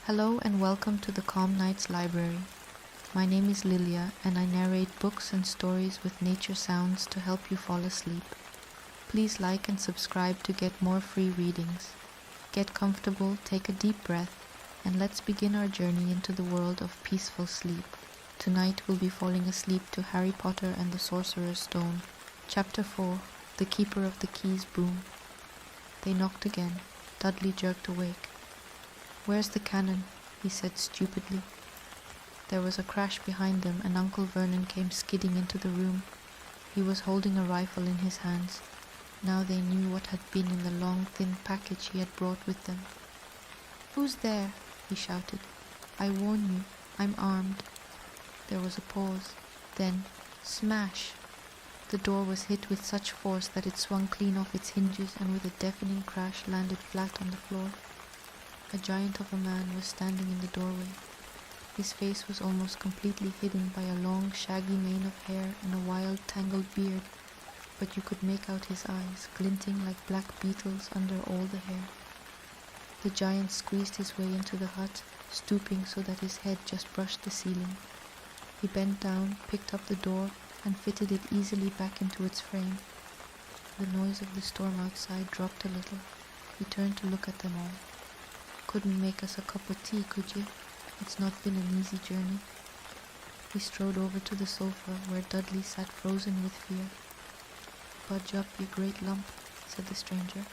Hello and welcome to the Calm Nights Library. My name is Lilia and I narrate books and stories with nature sounds to help you fall asleep. Please like and subscribe to get more free readings. Get comfortable, take a deep breath, and let's begin our journey into the world of peaceful sleep. Tonight we'll be falling asleep to Harry Potter and the Sorcerer's Stone. Chapter 4, The Keeper of the Keys Broom. They knocked again. Dudley jerked awake. "Where's the cannon?" he said stupidly. There was a crash behind them and Uncle Vernon came skidding into the room. He was holding a rifle in his hands. Now they knew what had been in the long, thin package he had brought with them. "Who's there?" he shouted. "I warn you, I'm armed." There was a pause. Then, smash! The door was hit with such force that it swung clean off its hinges and with a deafening crash landed flat on the floor. A giant of a man was standing in the doorway. His face was almost completely hidden by a long, shaggy mane of hair and a wild, tangled beard, but you could make out his eyes, glinting like black beetles under all the hair. The giant squeezed his way into the hut, stooping so that his head just brushed the ceiling. He bent down, picked up the door, and fitted it easily back into its frame. The noise of the storm outside dropped a little. He turned to look at them all. "Couldn't make us a cup of tea, could you? It's not been an easy journey." He strode over to the sofa where Dudley sat frozen with fear. "Budge up, you great lump," said the stranger.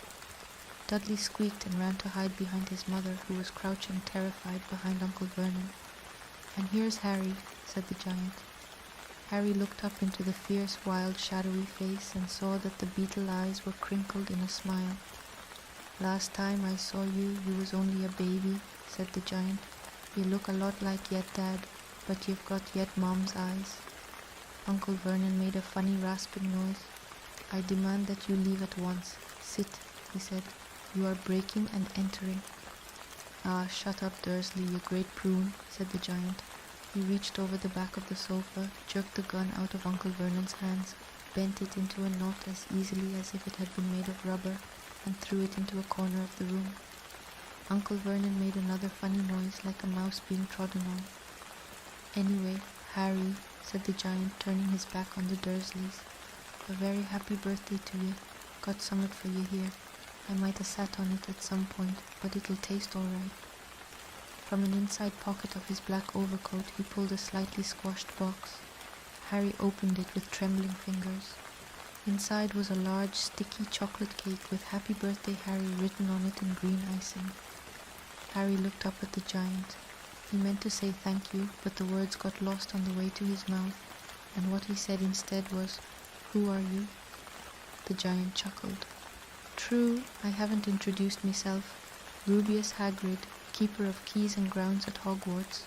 Dudley squeaked and ran to hide behind his mother, who was crouching terrified behind Uncle Vernon. "And here's Harry," said the giant. Harry looked up into the fierce, wild, shadowy face and saw that the beetle eyes were crinkled in a smile. "Last time I saw you, you was only a baby," said the giant. "You look a lot like yet Dad, but you've got yet Mom's eyes." Uncle Vernon made a funny rasping noise. "I demand that you leave at once. Sit," he said. "You are breaking and entering." "Ah, shut up, Dursley, you great prune," said the giant. He reached over the back of the sofa, jerked the gun out of Uncle Vernon's hands, bent it into a knot as easily as if it had been made of rubber, and threw it into a corner of the room. Uncle Vernon made another funny noise like a mouse being trodden on. "Anyway, Harry," said the giant, turning his back on the Dursleys, "a very happy birthday to you. Got summat for you here. I might have sat on it at some point, but it'll taste all right." From an inside pocket of his black overcoat he pulled a slightly squashed box. Harry opened it with trembling fingers. Inside was a large, sticky chocolate cake with "Happy Birthday, Harry" written on it in green icing. Harry looked up at the giant. He meant to say thank you, but the words got lost on the way to his mouth, and what he said instead was, "Who are you?" The giant chuckled. "True, I haven't introduced myself. Rubeus Hagrid, keeper of keys and grounds at Hogwarts."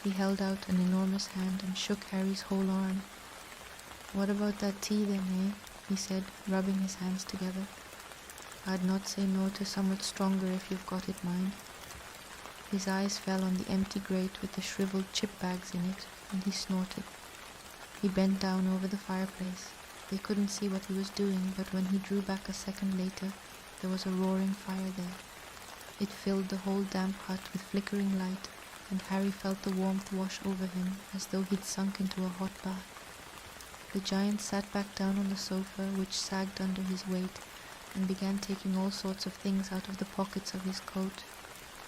He held out an enormous hand and shook Harry's whole arm. "What about that tea then, eh?" he said, rubbing his hands together. "I'd not say no to somewhat stronger if you've got it, mind." His eyes fell on the empty grate with the shriveled chip bags in it, and he snorted. He bent down over the fireplace. They couldn't see what he was doing, but when he drew back a second later, there was a roaring fire there. It filled the whole damp hut with flickering light, and Harry felt the warmth wash over him as though he'd sunk into a hot bath. The giant sat back down on the sofa, which sagged under his weight, and began taking all sorts of things out of the pockets of his coat.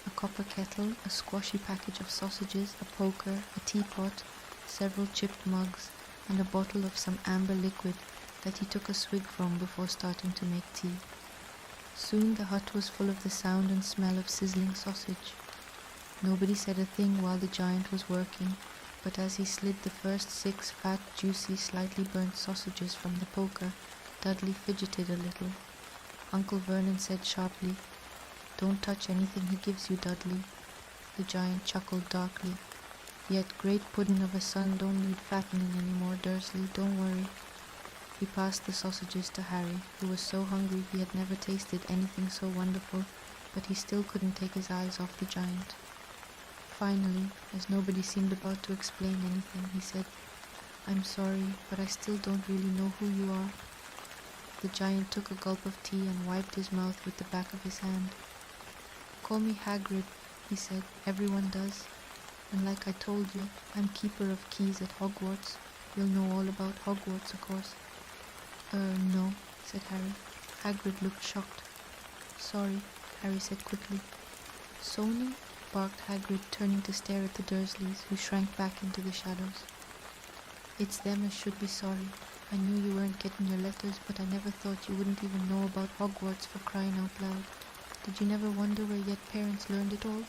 A copper kettle, a squashy package of sausages, a poker, a teapot, several chipped mugs, and a bottle of some amber liquid that he took a swig from before starting to make tea. Soon the hut was full of the sound and smell of sizzling sausage. Nobody said a thing while the giant was working, but as he slid the first 6 fat, juicy, slightly burnt sausages from the poker, Dudley fidgeted a little. Uncle Vernon said sharply, "Don't touch anything he gives you, Dudley." The giant chuckled darkly. "Yet great puddin' of a son don't need fattening any more, Dursley, don't worry." He passed the sausages to Harry, who was so hungry he had never tasted anything so wonderful, but he still couldn't take his eyes off the giant. Finally, as nobody seemed about to explain anything, he said, "I'm sorry, but I still don't really know who you are." The giant took a gulp of tea and wiped his mouth with the back of his hand. "Call me Hagrid," he said. Everyone does. And like I told you, I'm keeper of keys at Hogwarts. You'll know all about Hogwarts, of course. No, said Harry. Hagrid looked shocked. Sorry, Harry said quickly. Sony? Barked Hagrid, turning to stare at the Dursleys, who shrank back into the shadows. It's them as should be sorry. I knew you weren't getting your letters, but I never thought you wouldn't even know about Hogwarts, for crying out loud. Did you never wonder where yet parents learned it all?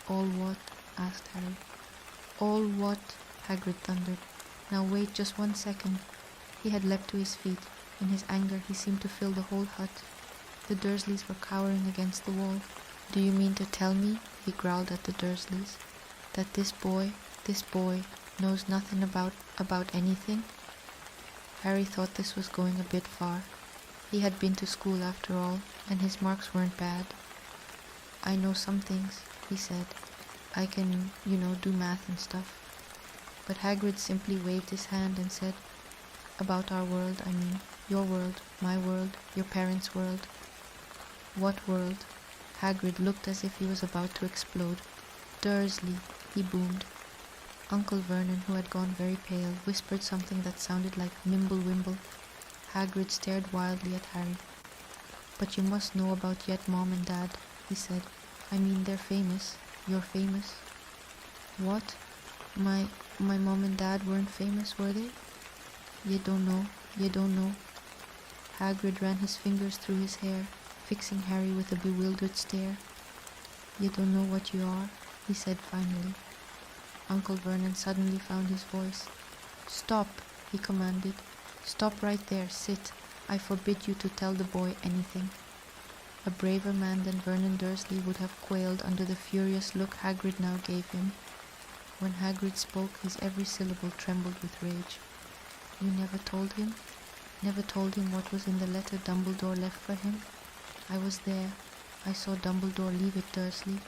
All what? Asked Harry. All what? Hagrid thundered. Now wait just 1 second. He had leapt to his feet. In his anger he seemed to fill the whole hut. The Dursleys were cowering against the wall. Do you mean to tell me, he growled at the Dursleys, that this boy knows nothing about anything? Harry thought this was going a bit far. He had been to school after all, and his marks weren't bad. I know some things, he said. I can, do math and stuff. But Hagrid simply waved his hand and said, about our world, I mean. Your world, my world, your parents' world. What world? Hagrid looked as if he was about to explode. Dursley, he boomed. Uncle Vernon, who had gone very pale, whispered something that sounded like Mimble-Wimble. Hagrid stared wildly at Harry. But you must know about yet Mom and Dad, he said. I mean, they're famous. You're famous. What? My mom and dad weren't famous, were they? You don't know. Hagrid ran his fingers through his hair, fixing Harry with a bewildered stare. You don't know what you are, he said finally. Uncle Vernon suddenly found his voice. Stop, he commanded. Stop right there, sit. I forbid you to tell the boy anything. A braver man than Vernon Dursley would have quailed under the furious look Hagrid now gave him. When Hagrid spoke, his every syllable trembled with rage. You never told him? Never told him what was in the letter Dumbledore left for him? I was there. I saw Dumbledore leave it, Dursley.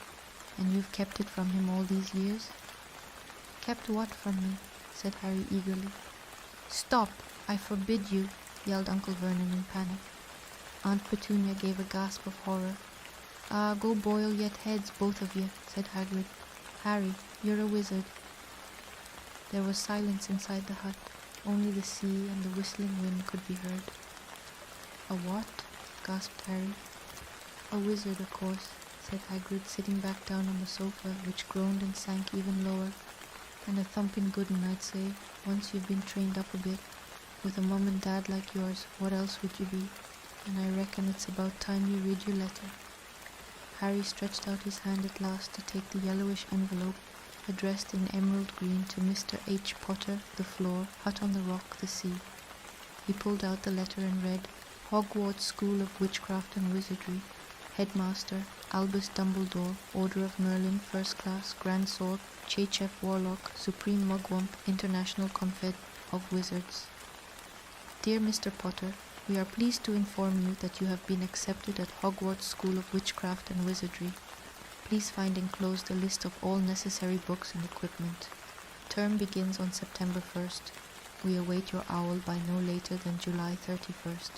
And you've kept it from him all these years? Kept what from me? Said Harry eagerly. Stop! I forbid you! Yelled Uncle Vernon in panic. Aunt Petunia gave a gasp of horror. Ah, go boil yet heads, both of you, said Hagrid. Harry, you're a wizard. There was silence inside the hut. Only the sea and the whistling wind could be heard. A what? Gasped Harry. A wizard, of course, said Hagrid, sitting back down on the sofa, which groaned and sank even lower. And a thumping good one, I'd say, once you've been trained up a bit. With a mum and dad like yours, what else would you be? And I reckon it's about time you read your letter. Harry stretched out his hand at last to take the yellowish envelope, addressed in emerald green to Mr. H. Potter, the floor, hut on the rock, the sea. He pulled out the letter and read, Hogwarts School of Witchcraft and Wizardry, Headmaster, Albus Dumbledore, Order of Merlin, First Class, Grand Sword, Chef Warlock, Supreme Mugwump, International Confed of Wizards. Dear Mr. Potter, we are pleased to inform you that you have been accepted at Hogwarts School of Witchcraft and Wizardry. Please find enclosed a list of all necessary books and equipment. Term begins on September 1st. We await your owl by no later than July 31st.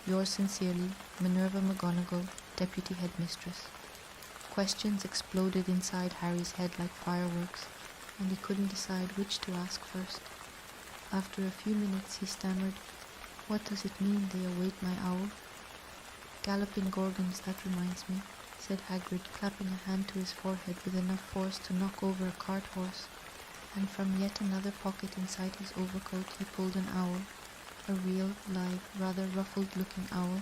Yours sincerely, Minerva McGonagall, Deputy Headmistress. Questions exploded inside Harry's head like fireworks, and he couldn't decide which to ask first. After a few minutes he stammered, What does it mean they await my owl? Galloping Gorgons, that reminds me, said Hagrid, clapping a hand to his forehead with enough force to knock over a cart horse, and from yet another pocket inside his overcoat he pulled an owl, a real, live, rather ruffled-looking owl,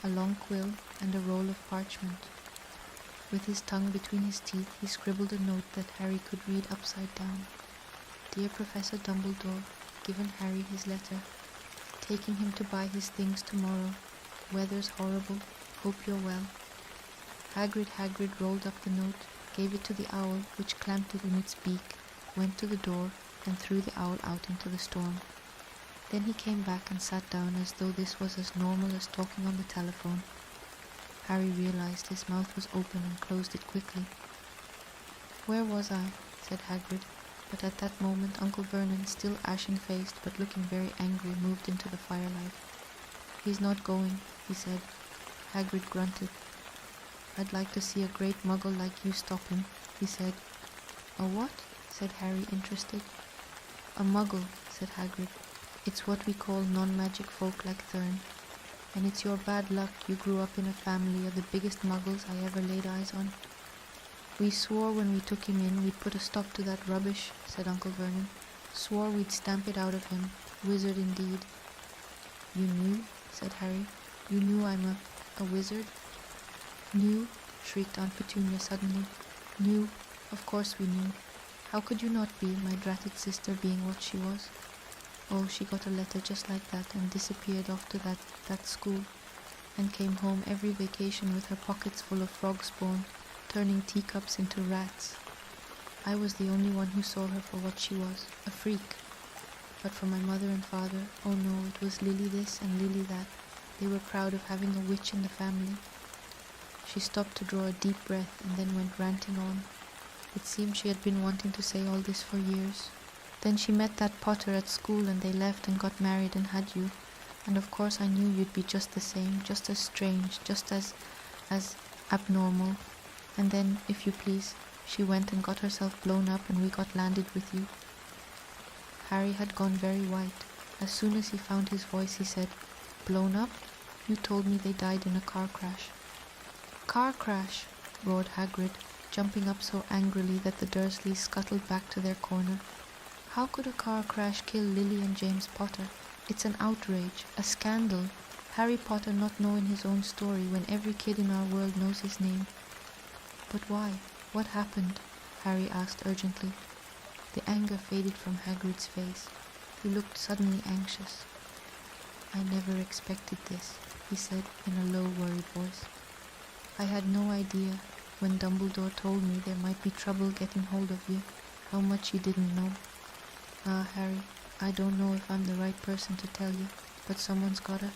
a long quill, and a roll of parchment. With his tongue between his teeth he scribbled a note that Harry could read upside down. Dear Professor Dumbledore, given Harry his letter. Taking him to buy his things tomorrow. Weather's horrible. Hope you're well. Hagrid rolled up the note, gave it to the owl, which clamped it in its beak, went to the door, and threw the owl out into the storm. Then he came back and sat down as though this was as normal as talking on the telephone. Harry realized his mouth was open and closed it quickly. Where was I? Said Hagrid, but at that moment Uncle Vernon, still ashen-faced but looking very angry, moved into the firelight. He's not going, he said. Hagrid grunted. I'd like to see a great muggle like you stop him," he said. "A what?" said Harry, interested. "A muggle," said Hagrid. "It's what we call non-magic folk like Thurn. And it's your bad luck you grew up in a family of the biggest muggles I ever laid eyes on." "We swore when we took him in we'd put a stop to that rubbish," said Uncle Vernon. "Swore we'd stamp it out of him. Wizard indeed." "You knew?" said Harry. "You knew I'm a wizard?" "Knew?" shrieked Aunt Petunia suddenly. "Knew? Of course we knew. How could you not be, my dratted sister being what she was?" Oh, she got a letter just like that and disappeared off to that school, and came home every vacation with her pockets full of frog spawn, turning teacups into rats. I was the only one who saw her for what she was, a freak. But for my mother and father, oh no, it was Lili this and Lili that. They were proud of having a witch in the family. She stopped to draw a deep breath and then went ranting on. It seemed she had been wanting to say all this for years. "Then she met that Potter at school and they left and got married and had you. And of course I knew you'd be just the same, just as strange, just as abnormal. And then, if you please, she went and got herself blown up and we got landed with you." Harry had gone very white. As soon as he found his voice he said, "Blown up? You told me they died in a car crash." "Car crash!" roared Hagrid, jumping up so angrily that the Dursleys scuttled back to their corner. "How could a car crash kill Lily and James Potter? It's an outrage, a scandal. Harry Potter not knowing his own story when every kid in our world knows his name." "But why? What happened?" Harry asked urgently. The anger faded from Hagrid's face. He looked suddenly anxious. "I never expected this," he said in a low, worried voice. "I had no idea, when Dumbledore told me there might be trouble getting hold of you, how much you didn't know. Ah, Harry, I don't know if I'm the right person to tell you, but someone's gotta.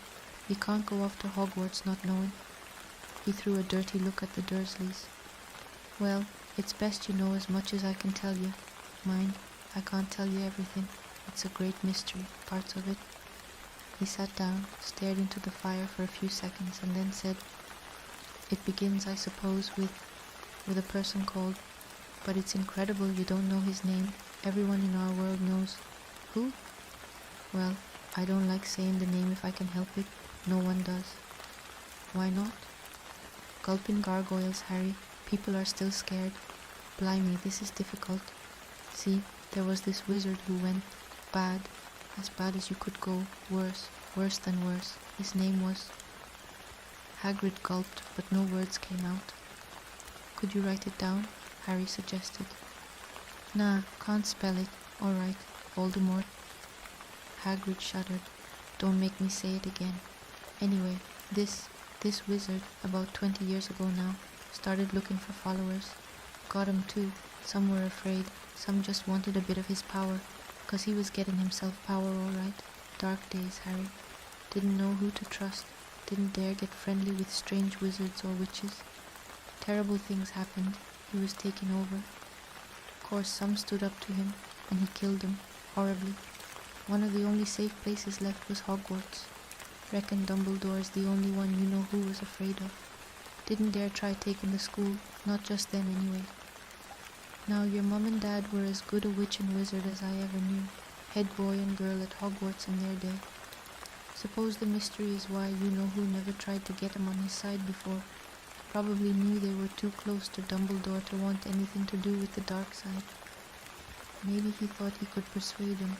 You can't go off to Hogwarts not knowing." He threw a dirty look at the Dursleys. "Well, it's best you know as much as I can tell you. Mind, I can't tell you everything. It's a great mystery, parts of it." He sat down, stared into the fire for a few seconds, and then said, "It begins, I suppose, with a person called... But it's incredible you don't know his name. Everyone in our world knows." "Who?" "Well, I don't like saying the name if I can help it. No one does." "Why not?" "Gulping gargoyles, Harry. People are still scared. Blimey, this is difficult. See, there was this wizard who went bad, as bad as you could go, worse than worse. His name was..." Hagrid gulped, but no words came out. "Could you write it down?" Harry suggested. "Nah, can't spell it. All right, Voldemort." Hagrid shuddered. "Don't make me say it again. Anyway, this wizard, about 20 years ago now, started looking for followers. Got 'em too. Some were afraid, some just wanted a bit of his power, 'cause he was getting himself power all right. Dark days, Harry. Didn't know who to trust, didn't dare get friendly with strange wizards or witches. Terrible things happened. He was taken over. Of course, some stood up to him, and he killed them, horribly. One of the only safe places left was Hogwarts. Reckon Dumbledore's the only one you know who was afraid of. Didn't dare try taking the school, not just then anyway. Now, your mum and dad were as good a witch and wizard as I ever knew, head boy and girl at Hogwarts in their day. Suppose the mystery is why you-know-who never tried to get him on his side before. Probably knew they were too close to Dumbledore to want anything to do with the dark side. Maybe he thought he could persuade him.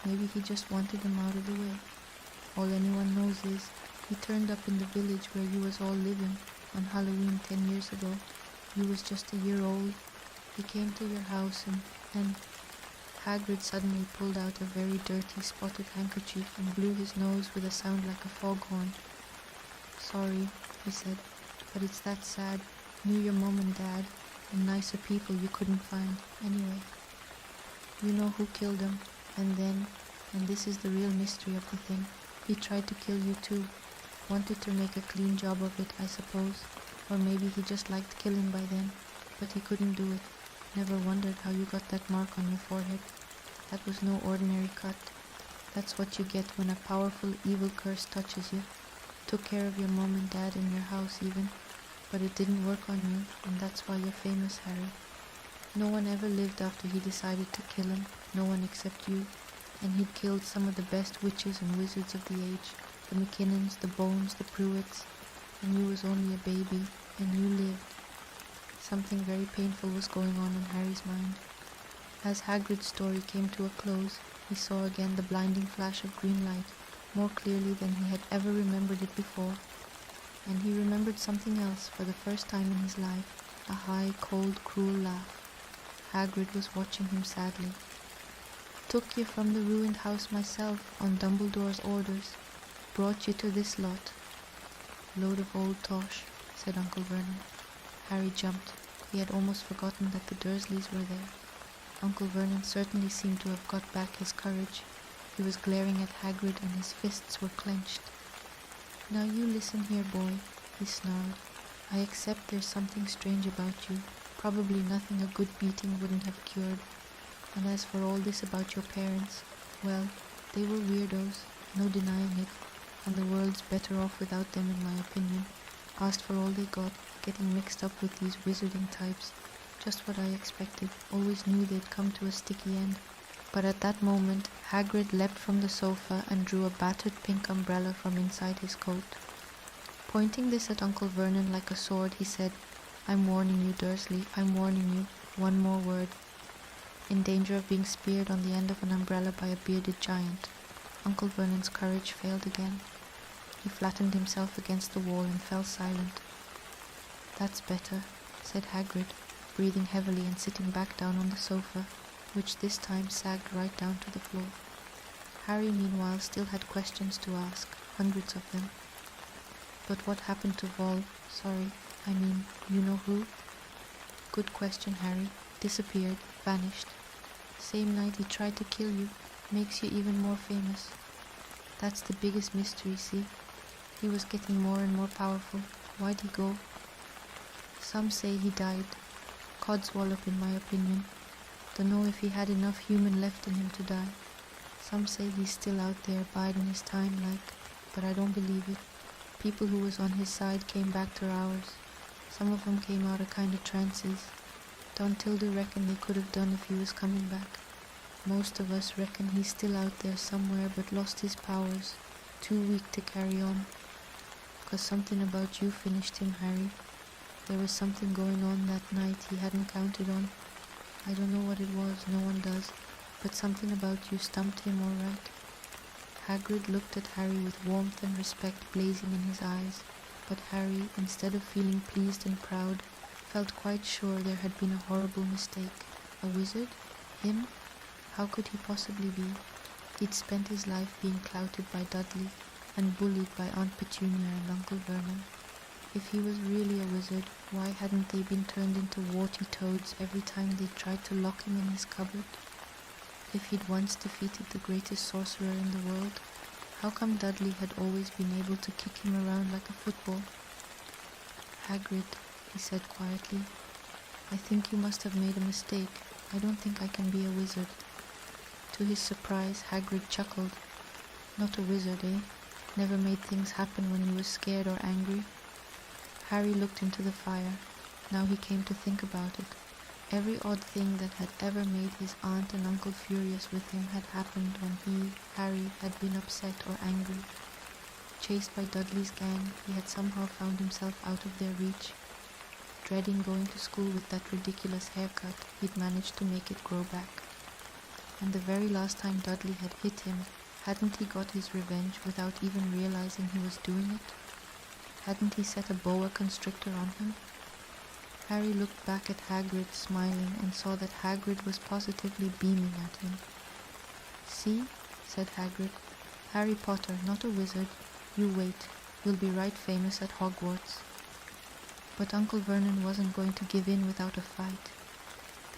Maybe he just wanted him out of the way. All anyone knows is, he turned up in the village where you was all living on Halloween 10 years ago. You was just a year old. He came to your house and Hagrid suddenly pulled out a very dirty, spotted handkerchief and blew his nose with a sound like a foghorn. "Sorry," he said, "but it's that sad. Knew your mom and dad, and nicer people you couldn't find. Anyway, you know who killed him, and then, and this is the real mystery of the thing, he tried to kill you too. Wanted to make a clean job of it, I suppose, or maybe he just liked killing by then, but he couldn't do it. Never wondered how you got that mark on your forehead. That was no ordinary cut. That's what you get when a powerful evil curse touches you. Took care of your mom and dad and your house even. But it didn't work on you, and that's why you're famous, Harry. No one ever lived after he decided to kill him, no one except you, and he'd killed some of the best witches and wizards of the age, the McKinnons, the Bones, the Pruitts, and you was only a baby, and you lived. Something very painful was going on in Harry's mind. As Hagrid's story came to a close, he saw again the blinding flash of green light, more clearly than he had ever remembered it before. And he remembered something else for the first time in his life, a high, cold, cruel laugh. Hagrid was watching him sadly. Took you from the ruined house myself on Dumbledore's orders, brought you to this lot. Load of old tosh, said Uncle Vernon. Harry jumped. He had almost forgotten that the Dursleys were there. Uncle Vernon certainly seemed to have got back his courage. He was glaring at Hagrid and his fists were clenched. Now you listen here, boy, he snarled. I accept there's something strange about you, probably nothing a good beating wouldn't have cured. And as for all this about your parents, well, they were weirdos, no denying it, and the world's better off without them in my opinion. Asked for all they got, getting mixed up with these wizarding types. Just what I expected, always knew they'd come to a sticky end. But at that moment, Hagrid leapt from the sofa and drew a battered pink umbrella from inside his coat. Pointing this at Uncle Vernon like a sword, he said, I'm warning you, Dursley, I'm warning you. One more word. In danger of being speared on the end of an umbrella by a bearded giant. Uncle Vernon's courage failed again. He flattened himself against the wall and fell silent. That's better, said Hagrid, breathing heavily and sitting back down on the sofa, which this time sagged right down to the floor. Harry, meanwhile, still had questions to ask, hundreds of them. But what happened to you know who? Good question, Harry. Disappeared, vanished. Same night he tried to kill you, makes you even more famous. That's the biggest mystery, see? He was getting more and more powerful. Why'd he go? Some say he died. Codswallop, in my opinion. Dunno if he had enough human left in him to die. Some say he's still out there biding his time but I don't believe it. People who was on his side came back to ours. Some of them came out of kind of trances. Tilda reckon they could have done if he was coming back. Most of us reckon he's still out there somewhere but lost his powers, too weak to carry on. 'Cause something about you finished him, Harry. There was something going on that night he hadn't counted on. I don't know what it was, no one does, but something about you stumped him all right. Hagrid looked at Harry with warmth and respect blazing in his eyes, but Harry, instead of feeling pleased and proud, felt quite sure there had been a horrible mistake. A wizard? Him? How could he possibly be? He'd spent his life being clouted by Dudley and bullied by Aunt Petunia and Uncle Vernon. If he was really a wizard, why hadn't they been turned into warty toads every time they tried to lock him in his cupboard? If he'd once defeated the greatest sorcerer in the world, how come Dudley had always been able to kick him around like a football? Hagrid, he said quietly, I think you must have made a mistake. I don't think I can be a wizard. To his surprise, Hagrid chuckled. Not a wizard, eh? Never made things happen when you were scared or angry? Harry looked into the fire. Now he came to think about it. Every odd thing that had ever made his aunt and uncle furious with him had happened when he, Harry, had been upset or angry. Chased by Dudley's gang, he had somehow found himself out of their reach. Dreading going to school with that ridiculous haircut, he'd managed to make it grow back. And the very last time Dudley had hit him, hadn't he got his revenge without even realizing he was doing it? Hadn't he set a boa constrictor on him? Harry looked back at Hagrid, smiling, and saw that Hagrid was positively beaming at him. See, said Hagrid, Harry Potter, not a wizard. You wait, you'll be right famous at Hogwarts. But Uncle Vernon wasn't going to give in without a fight.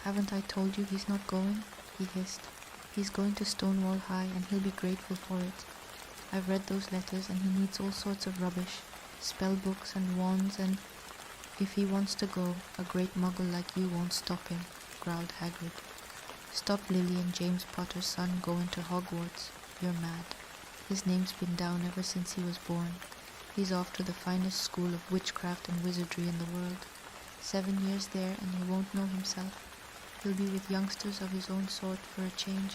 Haven't I told you he's not going? He hissed. He's going to Stonewall High and he'll be grateful for it. I've read those letters and he needs all sorts of rubbish. Spell books and wands and... If he wants to go, a great muggle like you won't stop him, growled Hagrid. Stop Lily and James Potter's son going to Hogwarts. You're mad. His name's been down ever since he was born. He's off to the finest school of witchcraft and wizardry in the world. 7 years there and he won't know himself. He'll be with youngsters of his own sort for a change,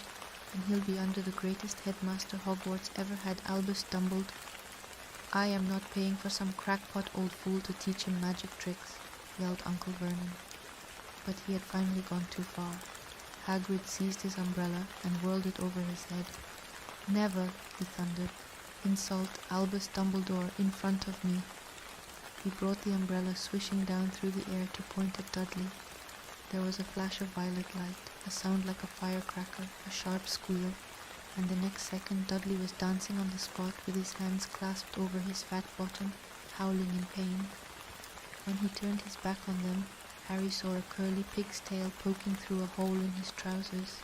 and he'll be under the greatest headmaster Hogwarts ever had, Albus Dumbledore. I am not paying for some crackpot old fool to teach him magic tricks, yelled Uncle Vernon. But he had finally gone too far. Hagrid seized his umbrella and whirled it over his head. Never, he thundered, insult Albus Dumbledore in front of me. He brought the umbrella swishing down through the air to point at Dudley. There was a flash of violet light, a sound like a firecracker, a sharp squeal, and the next second Dudley was dancing on the spot with his hands clasped over his fat bottom, howling in pain. When he turned his back on them, Harry saw a curly pig's tail poking through a hole in his trousers.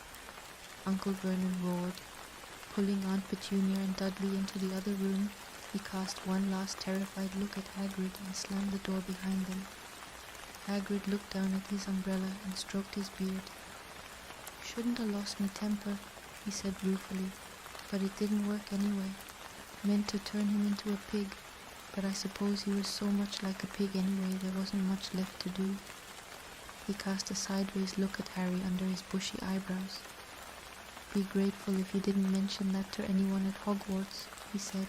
Uncle Vernon roared. Pulling Aunt Petunia and Dudley into the other room, he cast one last terrified look at Hagrid and slammed the door behind them. Hagrid looked down at his umbrella and stroked his beard. "Shouldn't have lost me temper," he said ruefully, "but it didn't work anyway. Meant to turn him into a pig, but I suppose he was so much like a pig anyway there wasn't much left to do." He cast a sideways look at Harry under his bushy eyebrows. "Be grateful if you didn't mention that to anyone at Hogwarts," he said.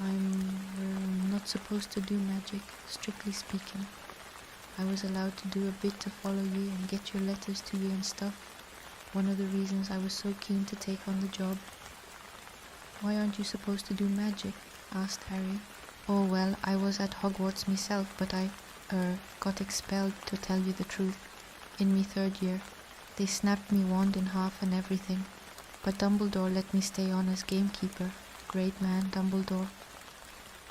I'm not supposed to do magic, strictly speaking. I was allowed to do a bit to follow you and get your letters to you and stuff. One of the reasons I was so keen to take on the job." "Why aren't you supposed to do magic?" asked Harry. "Oh, well, I was at Hogwarts myself, but I got expelled, to tell you the truth, in me 3rd year. They snapped me wand in half and everything, but Dumbledore let me stay on as gamekeeper. Great man, Dumbledore."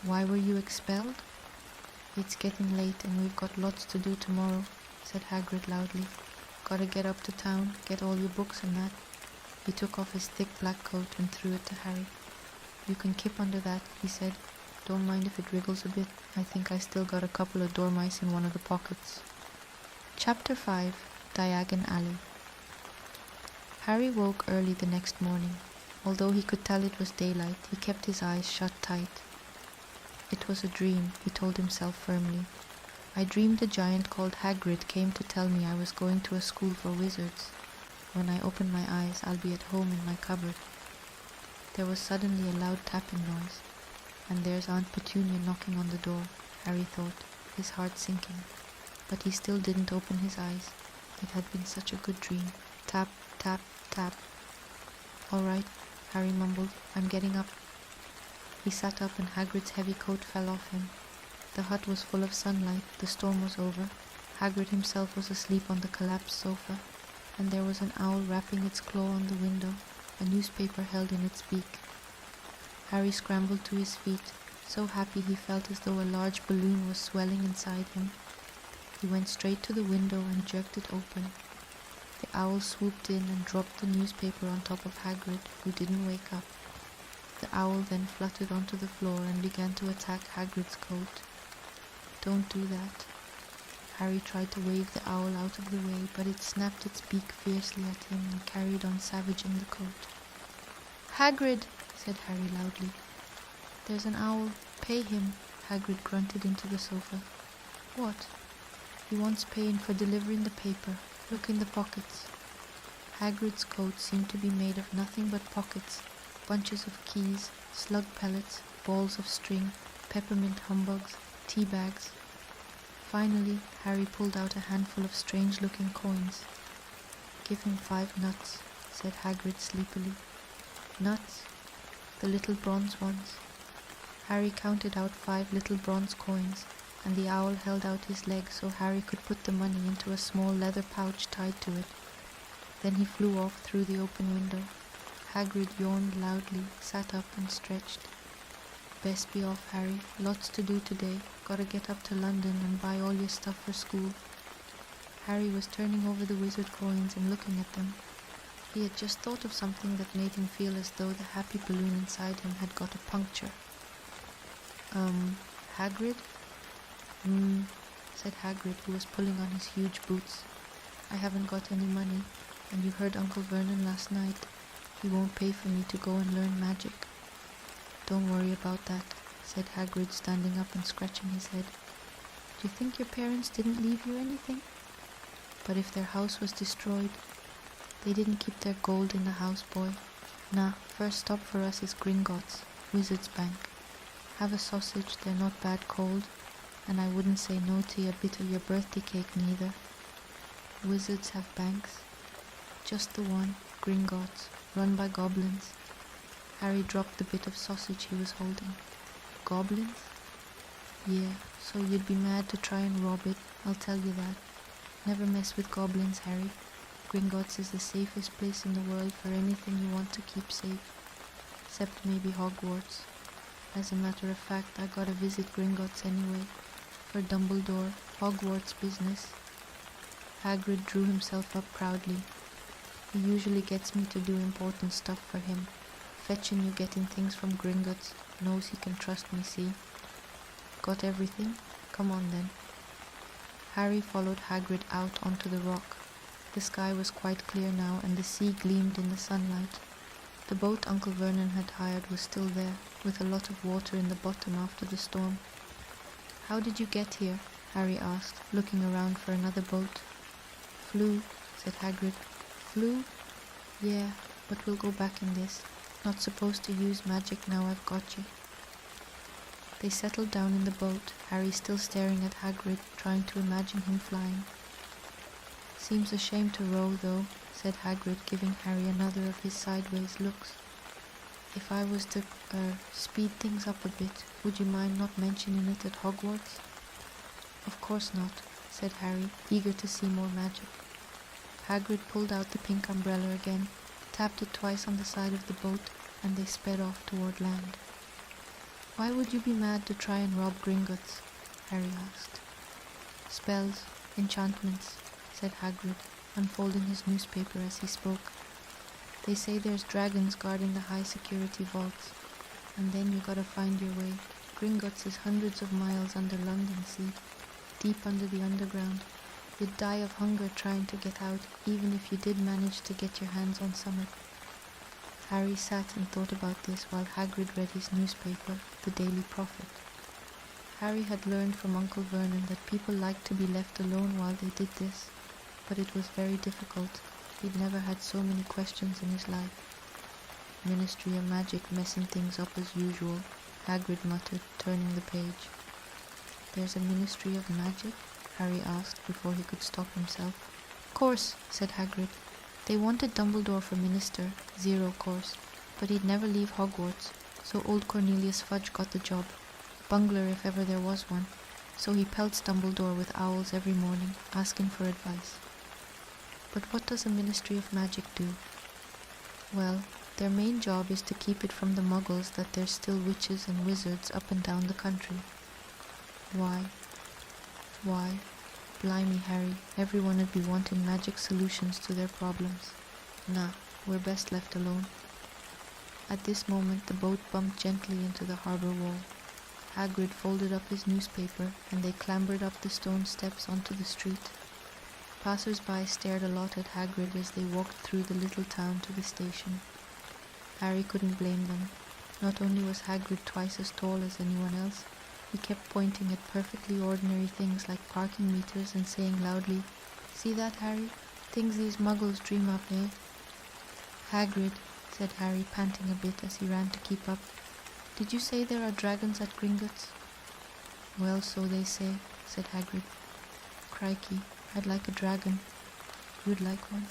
"Why were you expelled?" "It's getting late and we've got lots to do tomorrow," said Hagrid loudly. "Gotta get up to town, get all your books and that." He took off his thick black coat and threw it to Harry. "You can kip under that," he said. "Don't mind if it wriggles a bit. I think I still got a couple of dormice in one of the pockets." Chapter 5, Diagon Alley. Harry woke early the next morning. Although he could tell it was daylight, he kept his eyes shut tight. "It was a dream," he told himself firmly. "I dreamed a giant called Hagrid came to tell me I was going to a school for wizards. When I open my eyes, I'll be at home in my cupboard." There was suddenly a loud tapping noise. "And there's Aunt Petunia knocking on the door," Harry thought, his heart sinking. But he still didn't open his eyes. It had been such a good dream. Tap, tap, tap. "All right," Harry mumbled. "I'm getting up." He sat up and Hagrid's heavy coat fell off him. The hut was full of sunlight, the storm was over. Hagrid himself was asleep on the collapsed sofa, and there was an owl rapping its claw on the window, a newspaper held in its beak. Harry scrambled to his feet, so happy he felt as though a large balloon was swelling inside him. He went straight to the window and jerked it open. The owl swooped in and dropped the newspaper on top of Hagrid, who didn't wake up. The owl then fluttered onto the floor and began to attack Hagrid's coat. "Don't do that." Harry tried to wave the owl out of the way, but it snapped its beak fiercely at him and carried on savaging the coat. "Hagrid!" said Harry loudly. "There's an owl. Pay him," Hagrid grunted into the sofa. "What?" "He wants paying for delivering the paper. Look in the pockets." Hagrid's coat seemed to be made of nothing but pockets, bunches of keys, slug pellets, balls of string, peppermint humbugs, tea bags. Finally, Harry pulled out a handful of strange-looking coins. "Give him 5 nuts," said Hagrid sleepily. "Nuts? The little bronze ones." Harry counted out 5 little bronze coins, and the owl held out his leg so Harry could put the money into a small leather pouch tied to it. Then he flew off through the open window. Hagrid yawned loudly, sat up and stretched. "Best be off, Harry. Lots to do today. Gotta get up to London and buy all your stuff for school." Harry was turning over the wizard coins and looking at them. He had just thought of something that made him feel as though the happy balloon inside him had got a puncture. Hagrid?" Said Hagrid, who was pulling on his huge boots. "I haven't got any money, and you heard Uncle Vernon last night. He won't pay for me to go and learn magic." "Don't worry about that," said Hagrid, standing up and scratching his head. "Do you think your parents didn't leave you anything?" "But if their house was destroyed..." "They didn't keep their gold in the house, boy. Nah, first stop for us is Gringotts, Wizard's Bank. Have a sausage, they're not bad cold, and I wouldn't say no to a bit of your birthday cake neither." "Wizards have banks?" "Just the one, Gringotts, run by goblins." Harry dropped the bit of sausage he was holding. "Goblins?" "Yeah, so you'd be mad to try and rob it, I'll tell you that. Never mess with goblins, Harry. Gringotts is the safest place in the world for anything you want to keep safe. Except maybe Hogwarts. As a matter of fact, I gotta visit Gringotts anyway. For Dumbledore, Hogwarts business." Hagrid drew himself up proudly. "He usually gets me to do important stuff for him. Fetching you getting things from Gringotts, knows he can trust me, see? Got everything? Come on then." Harry followed Hagrid out onto the rock. The sky was quite clear now, and the sea gleamed in the sunlight. The boat Uncle Vernon had hired was still there, with a lot of water in the bottom after the storm. "How did you get here?" Harry asked, looking around for another boat. "Flew," said Hagrid. "Flew? Yeah, but we'll go back in this. Not supposed to use magic now I've got you." They settled down in the boat, Harry still staring at Hagrid, trying to imagine him flying. "Seems a shame to row, though," said Hagrid, giving Harry another of his sideways looks. "If I was to, speed things up a bit, would you mind not mentioning it at Hogwarts?" "Of course not," said Harry, eager to see more magic. Hagrid pulled out the pink umbrella again, tapped it twice on the side of the boat, and they sped off toward land. "Why would you be mad to try and rob Gringotts?" Harry asked. "Spells, enchantments," said Hagrid, unfolding his newspaper as he spoke. "They say there's dragons guarding the high-security vaults, and then you gotta find your way. Gringotts is hundreds of miles under London, see? Deep under the underground. You'd die of hunger trying to get out, even if you did manage to get your hands on some." Harry sat and thought about this while Hagrid read his newspaper, The Daily Prophet. Harry had learned from Uncle Vernon that people liked to be left alone while they did this, but it was very difficult. He'd never had so many questions in his life. "Ministry of Magic messing things up as usual," Hagrid muttered, turning the page. "There's a Ministry of Magic?" Harry asked before he could stop himself. "Course," said Hagrid. "They wanted Dumbledore for minister, 0 course, but he'd never leave Hogwarts, so old Cornelius Fudge got the job. Bungler if ever there was one, so he pelts Dumbledore with owls every morning, asking for advice." "But what does a Ministry of Magic do?" "Well, their main job is to keep it from the muggles that there's still witches and wizards up and down the country." Why, blimey, Harry, everyone would be wanting magic solutions to their problems. Nah, we're best left alone." At this moment the boat bumped gently into the harbour wall. Hagrid folded up his newspaper, and they clambered up the stone steps onto the street. Passers-by stared a lot at Hagrid as they walked through the little town to the station. Harry couldn't blame them. Not only was Hagrid twice as tall as anyone else, he kept pointing at perfectly ordinary things like parking meters and saying loudly, "See that, Harry? Things these muggles dream up, eh?" "Hagrid," said Harry, panting a bit as he ran to keep up, "did you say there are dragons at Gringotts?" "Well, so they say," said Hagrid. "Crikey, I'd like a dragon." "You'd like one?"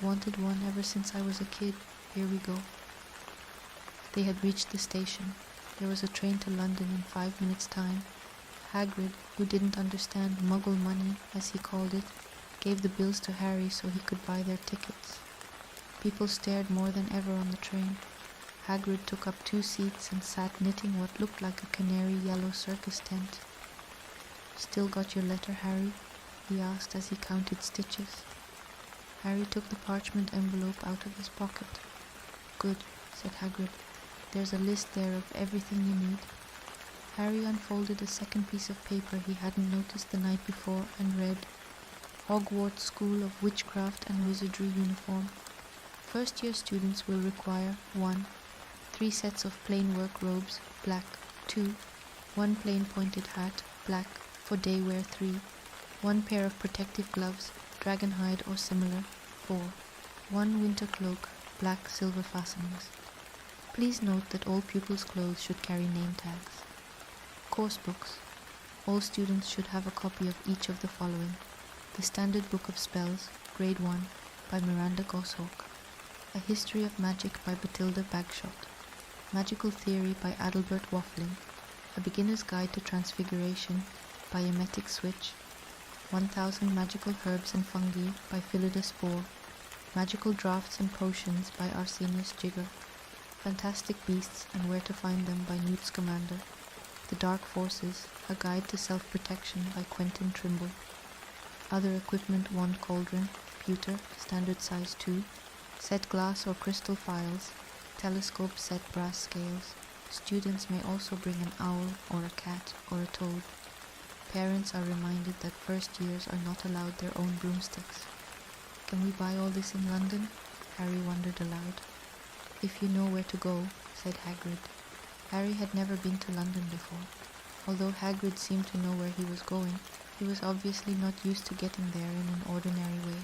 "Wanted one ever since I was a kid. Here we go." They had reached the station. There was a train to London in 5 minutes' time. Hagrid, who didn't understand muggle money, as he called it, gave the bills to Harry so he could buy their tickets. People stared more than ever on the train. Hagrid took up 2 seats and sat knitting what looked like a canary yellow circus tent. "Still got your letter, Harry?" he asked as he counted stitches. Harry took the parchment envelope out of his pocket. "Good," said Hagrid. "There's a list there of everything you need." Harry unfolded a second piece of paper he hadn't noticed the night before and read, "Hogwarts School of Witchcraft and Wizardry uniform. First-year students will require 1. 3 sets of plain work robes, black, 2. One plain pointed hat, black, for day wear. 3. One pair of protective gloves, dragon hide or similar. 4. One winter cloak, black, silver fastenings. Please note that all pupils' clothes should carry name tags. Course books. All students should have a copy of each of the following: The Standard Book of Spells, Grade 1, by Miranda Goshawk. A History of Magic by Batilda Bagshot. Magical Theory by Adalbert Waffling. A Beginner's Guide to Transfiguration by Emetic Switch. 1000 Magical Herbs and Fungi by Philida Spore. Magical Drafts and Potions by Arsenius Jigger. Fantastic Beasts and Where to Find Them by Newt Scamander. The Dark Forces, A Guide to Self-Protection by Quentin Trimble. Other Equipment: Wand Cauldron, pewter, standard size 2, set glass or crystal files, telescope set brass scales. Students may also bring an owl or a cat or a toad. Parents are reminded that first years are not allowed their own broomsticks. Can we buy all this in London? Harry wondered aloud. If you know where to go, said Hagrid. Harry had never been to London before. Although Hagrid seemed to know where he was going, he was obviously not used to getting there in an ordinary way.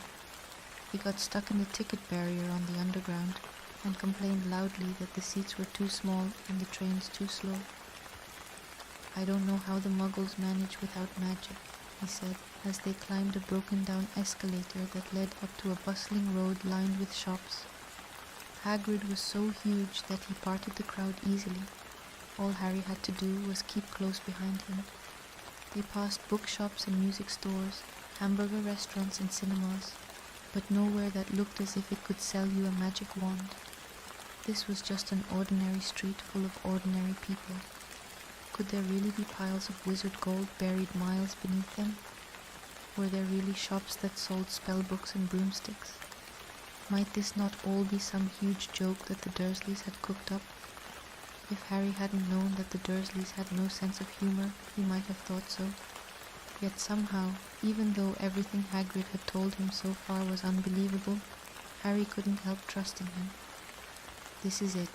He got stuck in the ticket barrier on the underground and complained loudly that the seats were too small and the trains too slow. I don't know how the Muggles manage without magic, he said, as they climbed a broken-down escalator that led up to a bustling road lined with shops. Hagrid was so huge that he parted the crowd easily. All Harry had to do was keep close behind him. They passed bookshops and music stores, hamburger restaurants and cinemas, but nowhere that looked as if it could sell you a magic wand. This was just an ordinary street full of ordinary people. Could there really be piles of wizard gold buried miles beneath them? Were there really shops that sold spellbooks and broomsticks? Might this not all be some huge joke that the Dursleys had cooked up? If Harry hadn't known that the Dursleys had no sense of humor, he might have thought so. Yet somehow, even though everything Hagrid had told him so far was unbelievable, Harry couldn't help trusting him. This is it,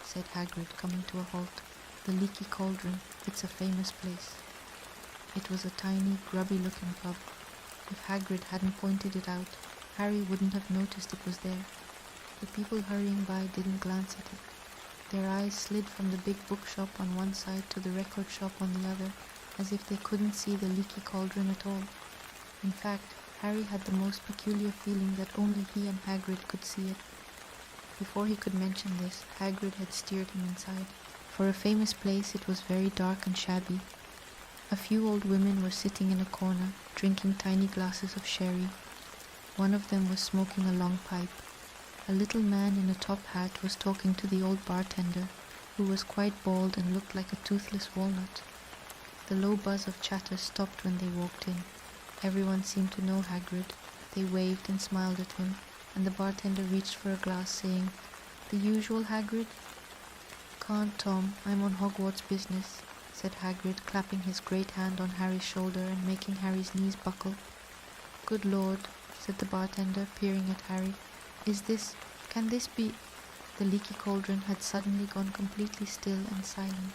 said Hagrid, coming to a halt. The Leaky Cauldron. It's a famous place. It was a tiny, grubby-looking pub. If Hagrid hadn't pointed it out, Harry wouldn't have noticed it was there. The people hurrying by didn't glance at it. Their eyes slid from the big bookshop on one side to the record shop on the other, as if they couldn't see the Leaky Cauldron at all. In fact, Harry had the most peculiar feeling that only he and Hagrid could see it. Before he could mention this, Hagrid had steered him inside. For a famous place, it was very dark and shabby. A few old women were sitting in a corner, drinking tiny glasses of sherry. One of them was smoking a long pipe. A little man in a top hat was talking to the old bartender, who was quite bald and looked like a toothless walnut. The low buzz of chatter stopped when they walked in. Everyone seemed to know Hagrid. They waved and smiled at him, and the bartender reached for a glass, saying, "The usual, Hagrid?" "Can't, Tom. I'm on Hogwarts business," said Hagrid, clapping his great hand on Harry's shoulder and making Harry's knees buckle. "Good Lord," said the bartender, peering at Harry. Can this be—" The Leaky Cauldron had suddenly gone completely still and silent.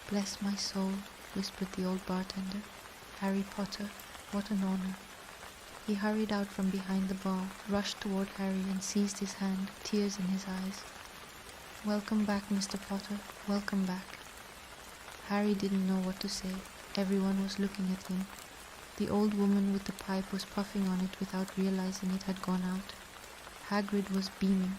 "Bless my soul," whispered the old bartender. "Harry Potter, what an honor." He hurried out from behind the bar, rushed toward Harry and seized his hand, tears in his eyes. "Welcome back, Mr. Potter, welcome back." Harry didn't know what to say. Everyone was looking at him. The old woman with the pipe was puffing on it without realizing it had gone out. Hagrid was beaming.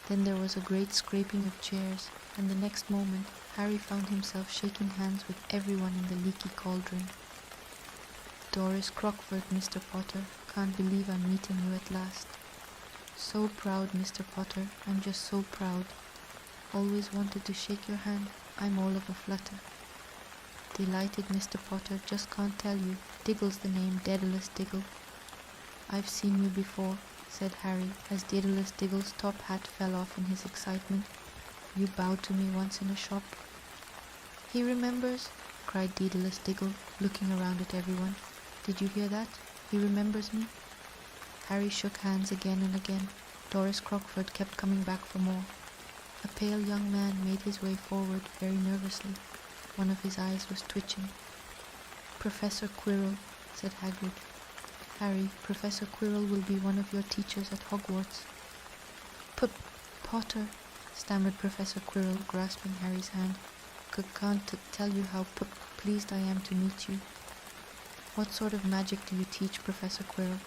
Then there was a great scraping of chairs, and the next moment Harry found himself shaking hands with everyone in the Leaky Cauldron. "Doris Crockford, Mr. Potter. Can't believe I'm meeting you at last." "So proud, Mr. Potter. I'm just so proud. Always wanted to shake your hand. I'm all of a flutter." "Delighted, Mr. Potter. Just can't tell you. Diggle's the name, Daedalus Diggle." "I've seen you before," said Harry, as Daedalus Diggle's top hat fell off in his excitement. "You bowed to me once in a shop." "He remembers," cried Daedalus Diggle, looking around at everyone. "Did you hear that? He remembers me." Harry shook hands again and again. Doris Crockford kept coming back for more. A pale young man made his way forward very nervously. One of his eyes was twitching. "Professor Quirrell," said Hagrid. "Harry, Professor Quirrell will be one of your teachers at Hogwarts." "Potter," stammered Professor Quirrell, grasping Harry's hand. "Can't tell you how pleased I am to meet you." "What sort of magic do you teach, Professor Quirrell?"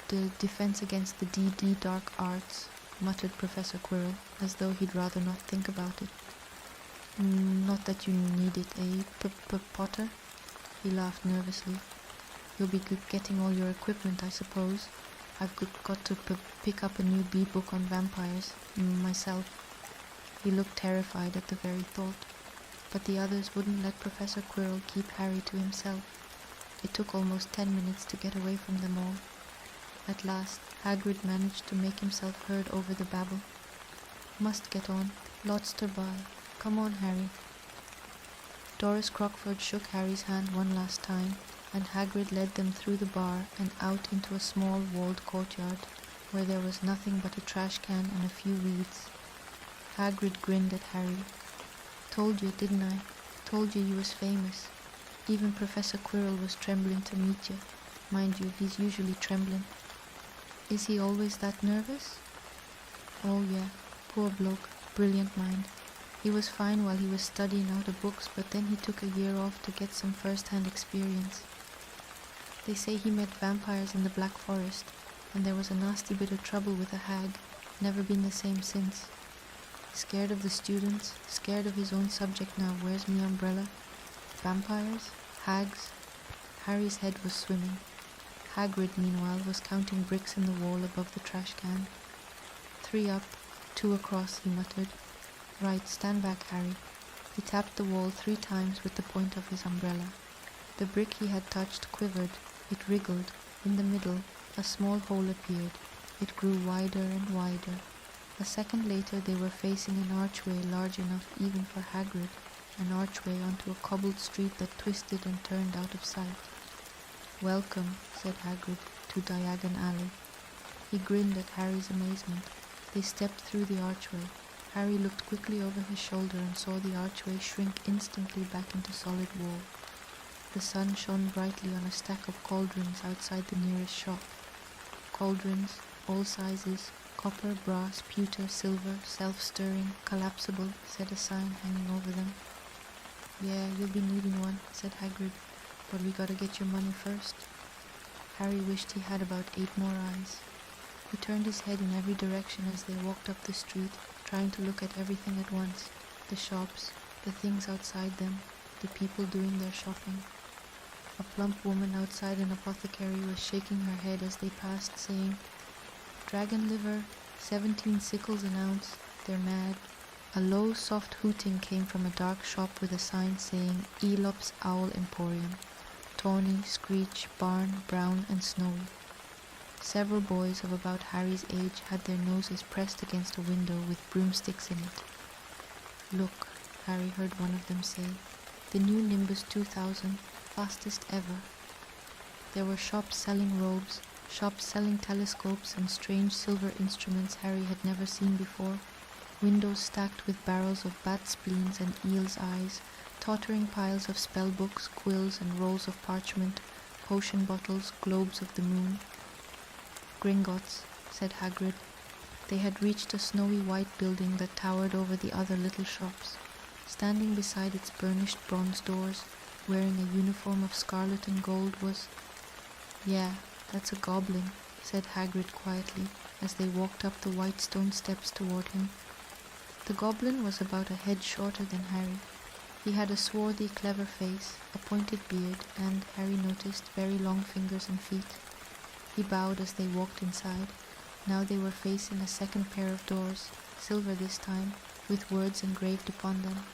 "The defense against the D.D. dark arts," muttered Professor Quirrell, as though he'd rather not think about it. "Not that you need it, eh, Potter?" He laughed nervously. "You'll be getting all your equipment, I suppose. I've got to pick up a new B-book on vampires, myself." He looked terrified at the very thought, but the others wouldn't let Professor Quirrell keep Harry to himself. It took almost 10 minutes to get away from them all. At last, Hagrid managed to make himself heard over the babble. "Must get on. Lots to buy. Come on, Harry." Doris Crockford shook Harry's hand one last time, and Hagrid led them through the bar and out into a small walled courtyard, where there was nothing but a trash can and a few weeds. Hagrid grinned at Harry. "Told you, didn't I? Told you was famous. Even Professor Quirrell was trembling to meet you. Mind you, he's usually trembling." "Is he always that nervous?" "Oh yeah, poor bloke, brilliant mind. He was fine while he was studying audiobooks, but then he took a year off to get some first-hand experience. They say he met vampires in the Black Forest, and there was a nasty bit of trouble with a hag. Never been the same since. Scared of the students, scared of his own subject now. Where's me umbrella? Vampires? Hags?" Harry's head was swimming. Hagrid, meanwhile, was counting bricks in the wall above the trash can. 3 up, 2 across, he muttered. "Right, stand back, Harry." He tapped the wall 3 times with the point of his umbrella. The brick he had touched quivered. It wriggled. In the middle, a small hole appeared. It grew wider and wider. A second later they were facing an archway large enough even for Hagrid, an archway onto a cobbled street that twisted and turned out of sight. "Welcome," said Hagrid, to Diagon Alley. He grinned at Harry's amazement. They stepped through the archway. Harry looked quickly over his shoulder and saw the archway shrink instantly back into solid wall. The sun shone brightly on a stack of cauldrons outside the nearest shop. Cauldrons, all sizes, copper, brass, pewter, silver, self-stirring, collapsible, said a sign hanging over them. "Yeah, you'll be needing one," said Hagrid, "but we gotta get your money first." Harry wished he had about 8 more eyes. He turned his head in every direction as they walked up the street, trying to look at everything at once, the shops, the things outside them, the people doing their shopping. A plump woman outside an apothecary was shaking her head as they passed, saying, "Dragon liver, 17 sickles an ounce, they're mad." A low, soft hooting came from a dark shop with a sign saying Elop's Owl Emporium, tawny, screech, barn, brown and snowy. Several boys of about Harry's age had their noses pressed against a window with broomsticks in it. "Look," Harry heard one of them say, "the new Nimbus 2000, fastest ever." There were shops selling robes, shops selling telescopes and strange silver instruments Harry had never seen before, windows stacked with barrels of bat spleens and eel's eyes, tottering piles of spell books, quills and rolls of parchment, potion bottles, globes of the moon. "Gringotts," said Hagrid. They had reached a snowy white building that towered over the other little shops. Standing beside its burnished bronze doors, wearing a uniform of scarlet and gold was... "Yeah, that's a goblin," said Hagrid quietly, as they walked up the white stone steps toward him. The goblin was about a head shorter than Harry. He had a swarthy, clever face, a pointed beard, and, Harry noticed, very long fingers and feet. He bowed as they walked inside. Now they were facing a second pair of doors, silver this time, with words engraved upon them.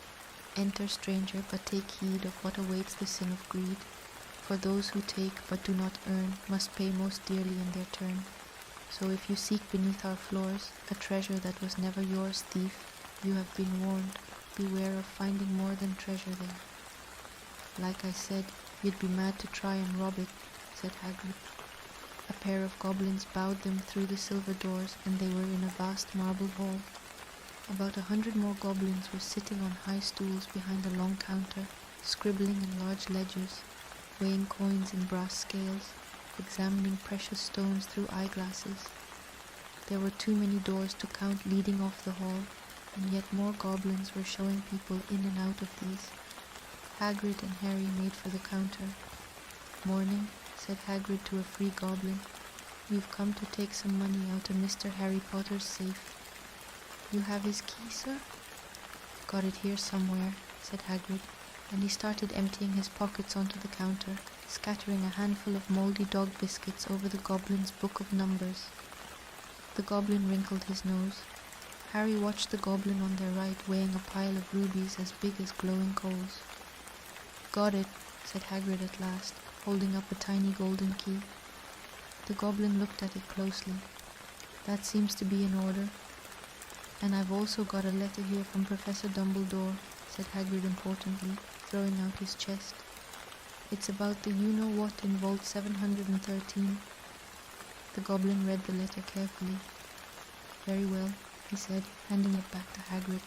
"Enter, stranger, but take heed of what awaits the sin of greed. For those who take but do not earn must pay most dearly in their turn. So if you seek beneath our floors a treasure that was never yours, thief, you have been warned. Beware of finding more than treasure there." "Like I said, you'd be mad to try and rob it," said Hagrid. A pair of goblins bowed them through the silver doors, and they were in a vast marble hall. About 100 more goblins were sitting on high stools behind a long counter, scribbling in large ledgers, weighing coins in brass scales, examining precious stones through eyeglasses. There were too many doors to count leading off the hall, and yet more goblins were showing people in and out of these. Hagrid and Harry made for the counter. "Morning," said Hagrid to a free goblin. "We've come to take some money out of Mr. Harry Potter's safe." "You have his key, sir?" "Got it here somewhere," said Hagrid, and he started emptying his pockets onto the counter, scattering a handful of mouldy dog biscuits over the goblin's book of numbers. The goblin wrinkled his nose. Harry watched the goblin on their right weighing a pile of rubies as big as glowing coals. "Got it," said Hagrid at last, holding up a tiny golden key. The goblin looked at it closely. "That seems to be in order. And I've also got a letter here from Professor Dumbledore," said Hagrid importantly, throwing out his chest. "It's about the you-know-what in Vault 713. The goblin read the letter carefully. "Very well," he said, handing it back to Hagrid.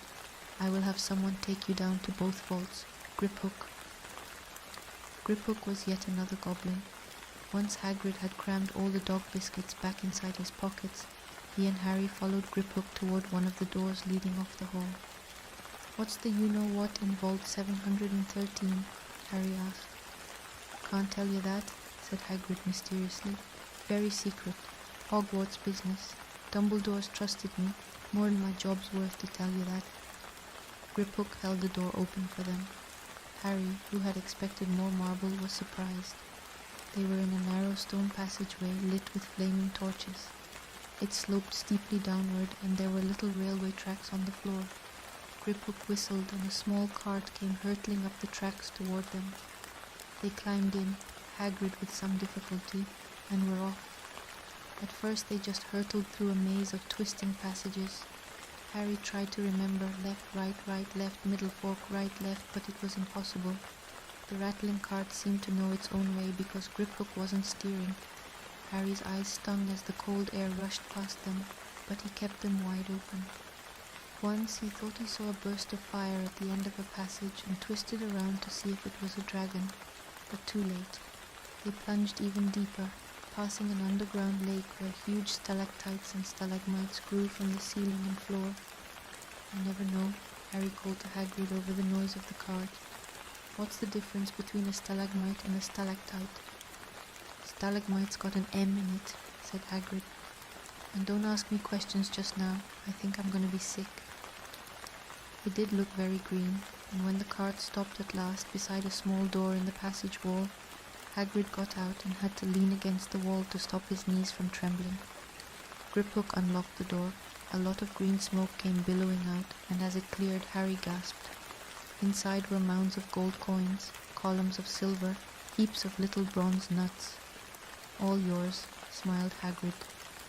"I will have someone take you down to both vaults. Griphook." Griphook was yet another goblin. Once Hagrid had crammed all the dog biscuits back inside his pockets, he and Harry followed Griphook toward one of the doors leading off the hall. "What's the you-know-what in Vault 713? Harry asked. "Can't tell you that," said Hagrid mysteriously. "Very secret. Hogwarts business. Dumbledore's trusted me. More than my job's worth to tell you that." Griphook held the door open for them. Harry, who had expected more marble, was surprised. They were in a narrow stone passageway lit with flaming torches. It sloped steeply downward, and there were little railway tracks on the floor. Griphook whistled, and a small cart came hurtling up the tracks toward them. They climbed in, Hagrid with some difficulty, and were off. At first they just hurtled through a maze of twisting passages. Harry tried to remember left, right, left, middle fork, right, left, but it was impossible. The rattling cart seemed to know its own way because Griphook wasn't steering. Harry's eyes stung as the cold air rushed past them, but he kept them wide open. Once he thought he saw a burst of fire at the end of a passage and twisted around to see if it was a dragon, but too late. They plunged even deeper, passing an underground lake where huge stalactites and stalagmites grew from the ceiling and floor. "I never know," Harry called to Hagrid over the noise of the cart. "What's the difference between a stalagmite and a stalactite?" "Stalagmite's got an M in it," said Hagrid. "And don't ask me questions just now. I think I'm going to be sick." It did look very green, and when the cart stopped at last beside a small door in the passage wall, Hagrid got out and had to lean against the wall to stop his knees from trembling. Griphook unlocked the door. A lot of green smoke came billowing out, and as it cleared, Harry gasped. Inside were mounds of gold coins, columns of silver, heaps of little bronze nuts. "All yours," smiled Hagrid.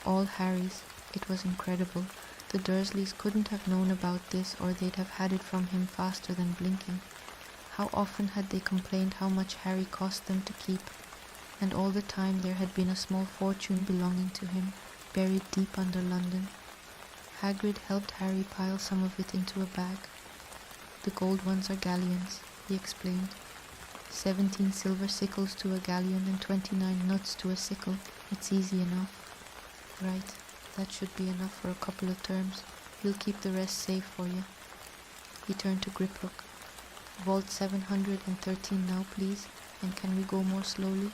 "All Harry's." It was incredible. The Dursleys couldn't have known about this, or they'd have had it from him faster than blinking. How often had they complained how much Harry cost them to keep, and all the time there had been a small fortune belonging to him, buried deep under London. Hagrid helped Harry pile some of it into a bag. "The gold ones are galleons," he explained. 17 silver sickles to a galleon and 29 nuts to a sickle. It's easy enough." "Right, that should be enough for a couple of terms. We'll keep the rest safe for you." He turned to Griphook. "Vault 713 now, please, and can we go more slowly?"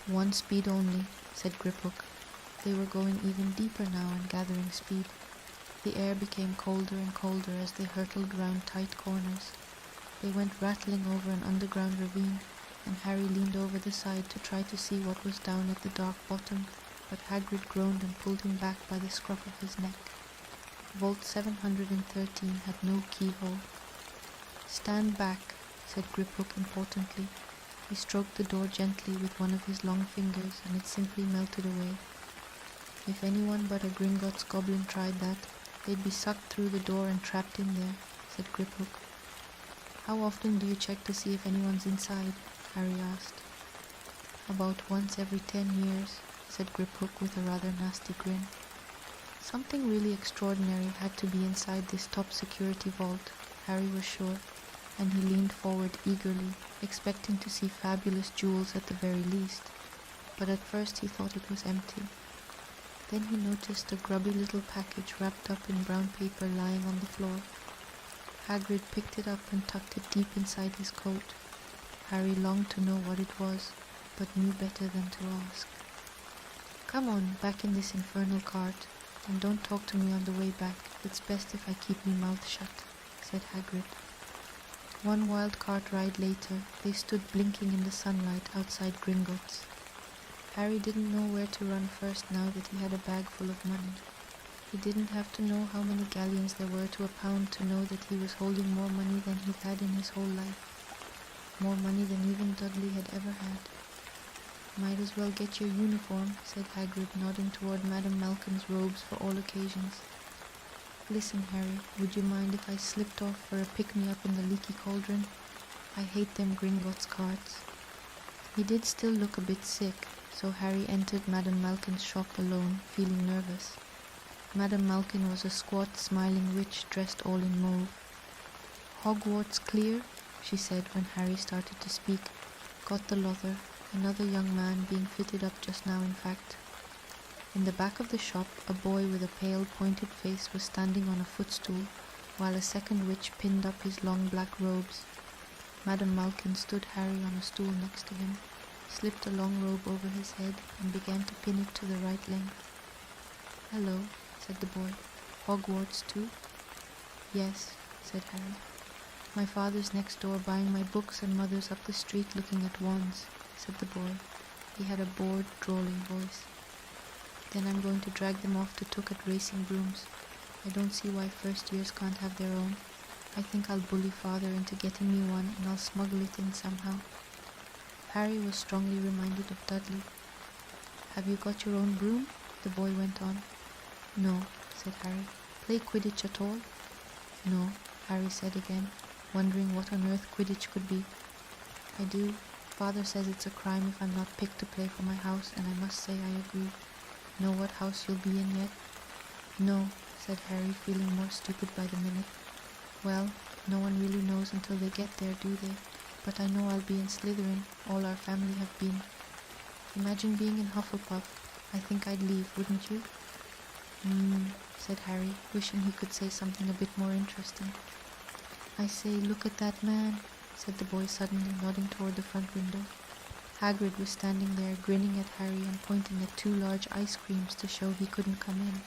"One speed only," said Griphook. They were going even deeper now and gathering speed. The air became colder and colder as they hurtled round tight corners. They went rattling over an underground ravine, and Harry leaned over the side to try to see what was down at the dark bottom, but Hagrid groaned and pulled him back by the scruff of his neck. Vault 713 had no keyhole. "Stand back," said Griphook importantly. He stroked the door gently with one of his long fingers, and it simply melted away. "If anyone but a Gringotts goblin tried that, they'd be sucked through the door and trapped in there," said Griphook. "How often do you check to see if anyone's inside?" Harry asked. "About once every 10 years, said Griphook with a rather nasty grin. Something really extraordinary had to be inside this top security vault, Harry was sure, and he leaned forward eagerly, expecting to see fabulous jewels at the very least. But at first he thought it was empty. Then he noticed a grubby little package wrapped up in brown paper lying on the floor. Hagrid picked it up and tucked it deep inside his coat. Harry longed to know what it was, but knew better than to ask. "Come on, back in this infernal cart, and don't talk to me on the way back. It's best if I keep my mouth shut," said Hagrid. One wild cart ride later, they stood blinking in the sunlight outside Gringotts. Harry didn't know where to run first now that he had a bag full of money. He didn't have to know how many galleons there were to a pound to know that he was holding more money than he'd had in his whole life. More money than even Dudley had ever had. "Might as well get your uniform," said Hagrid, nodding toward Madame Malkin's robes for all occasions. "Listen, Harry, would you mind if I slipped off for a pick-me-up in the leaky cauldron? I hate them Gringotts carts." He did still look a bit sick, so Harry entered Madame Malkin's shop alone, feeling nervous. Madame Malkin was a squat, smiling witch dressed all in mauve. "Hogwarts clear?" she said when Harry started to speak. "Got the Lother, another young man being fitted up just now, in fact." In the back of the shop, a boy with a pale, pointed face was standing on a footstool, while a second witch pinned up his long black robes. Madame Malkin stood Harry on a stool next to him, slipped a long robe over his head, and began to pin it to the right length. "Hello," said the boy. "Hogwarts too?" "Yes," said Harry. "My father's next door buying my books, and mother's up the street looking at wands," said the boy. He had a bored, drawling voice. "Then I'm going to drag them off to Took at racing brooms. I don't see why first years can't have their own. I think I'll bully father into getting me one, and I'll smuggle it in somehow." Harry was strongly reminded of Dudley. "Have you got your own broom?" the boy went on. "No," said Harry. "Play Quidditch at all?" "No," Harry said again, wondering what on earth Quidditch could be. "I do. Father says it's a crime if I'm not picked to play for my house, and I must say I agree. Know what house you'll be in yet?" "No," said Harry, feeling more stupid by the minute. "Well, no one really knows until they get there, do they? But I know I'll be in Slytherin. All our family have been. Imagine being in Hufflepuff. I think I'd leave, wouldn't you?" Said Harry, wishing he could say something a bit more interesting. "I say, look at that man," said the boy suddenly, nodding toward the front window. Hagrid was standing there, grinning at Harry and pointing at 2 large ice creams to show he couldn't come in.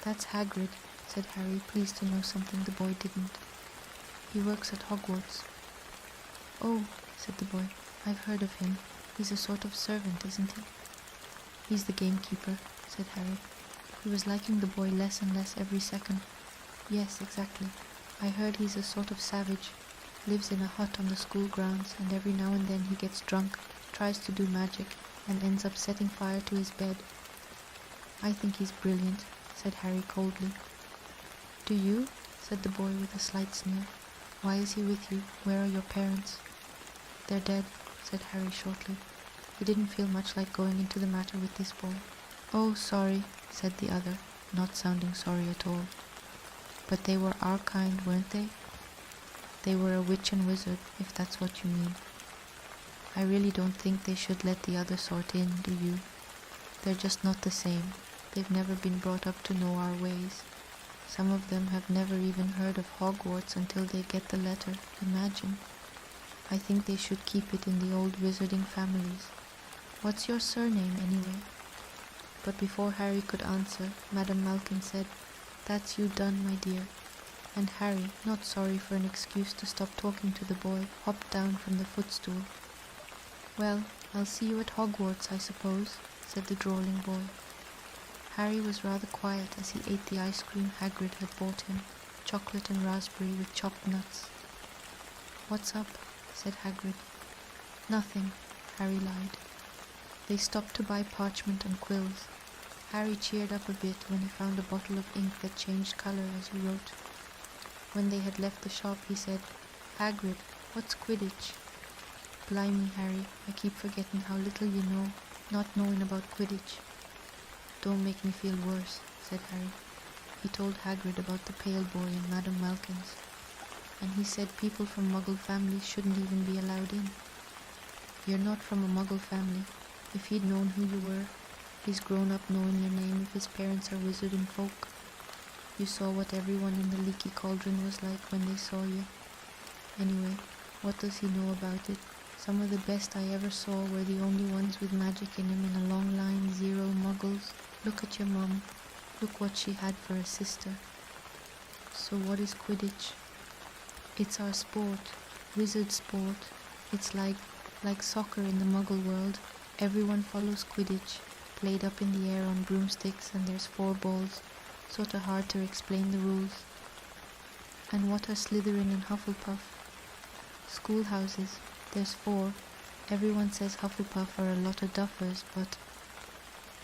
"That's Hagrid," said Harry, pleased to know something the boy didn't. "He works at Hogwarts." "Oh," said the boy, "I've heard of him. He's a sort of servant, isn't he?" "He's the gamekeeper," said Harry. He was liking the boy less and less every second. "Yes, exactly. I heard he's a sort of savage. Lives in a hut on the school grounds, and every now and then he gets drunk, tries to do magic, and ends up setting fire to his bed." "I think he's brilliant," said Harry coldly. "Do you?" said the boy with a slight sneer. "Why is he with you? Where are your parents?" "They're dead," said Harry shortly. He didn't feel much like going into the matter with this boy. "Oh, sorry," said the other, not sounding sorry at all. "But they were our kind, weren't they?" "They were a witch and wizard, if that's what you mean." "I really don't think they should let the other sort in, do you? They're just not the same. They've never been brought up to know our ways. Some of them have never even heard of Hogwarts until they get the letter, imagine. I think they should keep it in the old wizarding families. What's your surname, anyway?" But before Harry could answer, Madame Malkin said, "That's you done, my dear." And Harry, not sorry for an excuse to stop talking to the boy, hopped down from the footstool. "Well, I'll see you at Hogwarts, I suppose," said the drawling boy. Harry was rather quiet as he ate the ice cream Hagrid had bought him, chocolate and raspberry with chopped nuts. "What's up?" said Hagrid. "Nothing," Harry lied. They stopped to buy parchment and quills. Harry cheered up a bit when he found a bottle of ink that changed color as he wrote. When they had left the shop, he said, "Hagrid, what's Quidditch?" "Blimey, Harry, I keep forgetting how little you know, not knowing about Quidditch." "Don't make me feel worse," said Harry. He told Hagrid about the pale boy and Madame Malkin's, and he said people from Muggle families shouldn't even be allowed in. You're not from a Muggle family. If he'd known who you were, he's grown up knowing your name if his parents are wizarding folk. You saw what everyone in the leaky cauldron was like when they saw you. Anyway, what does he know about it? Some of the best I ever saw were the only ones with magic in him in a long line, 0 Muggles. Look at your mum. Look what she had for a sister. So what is Quidditch? It's our sport, wizard sport. It's like soccer in the Muggle world. Everyone follows Quidditch, played up in the air on broomsticks, and there's 4 balls. Sorta hard to explain the rules. And what are Slytherin and Hufflepuff? Schoolhouses. There's 4. Everyone says Hufflepuff are a lot of duffers, but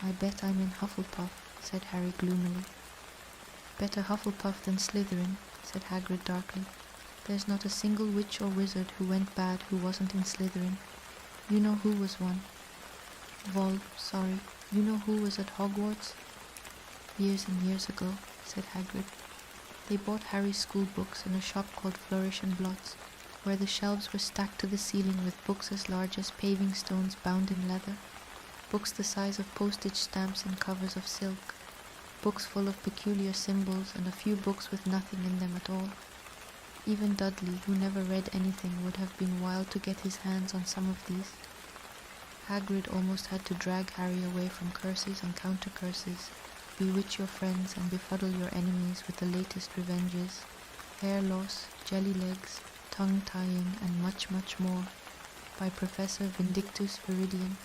I bet I'm in Hufflepuff, said Harry gloomily. Better Hufflepuff than Slytherin, said Hagrid darkly. There's not a single witch or wizard who went bad who wasn't in Slytherin. You know who was one. You know who was at Hogwarts? Years and years ago, said Hagrid. They bought Harry's school books in a shop called Flourish and Blots, where the shelves were stacked to the ceiling with books as large as paving stones bound in leather, books the size of postage stamps in covers of silk, books full of peculiar symbols, and a few books with nothing in them at all. Even Dudley, who never read anything, would have been wild to get his hands on some of these. Hagrid almost had to drag Harry away from curses and counter-curses, bewitch your friends and befuddle your enemies with the latest revenges, hair loss, jelly legs, tongue-tying, and much, much more, by Professor Vindictus Viridian.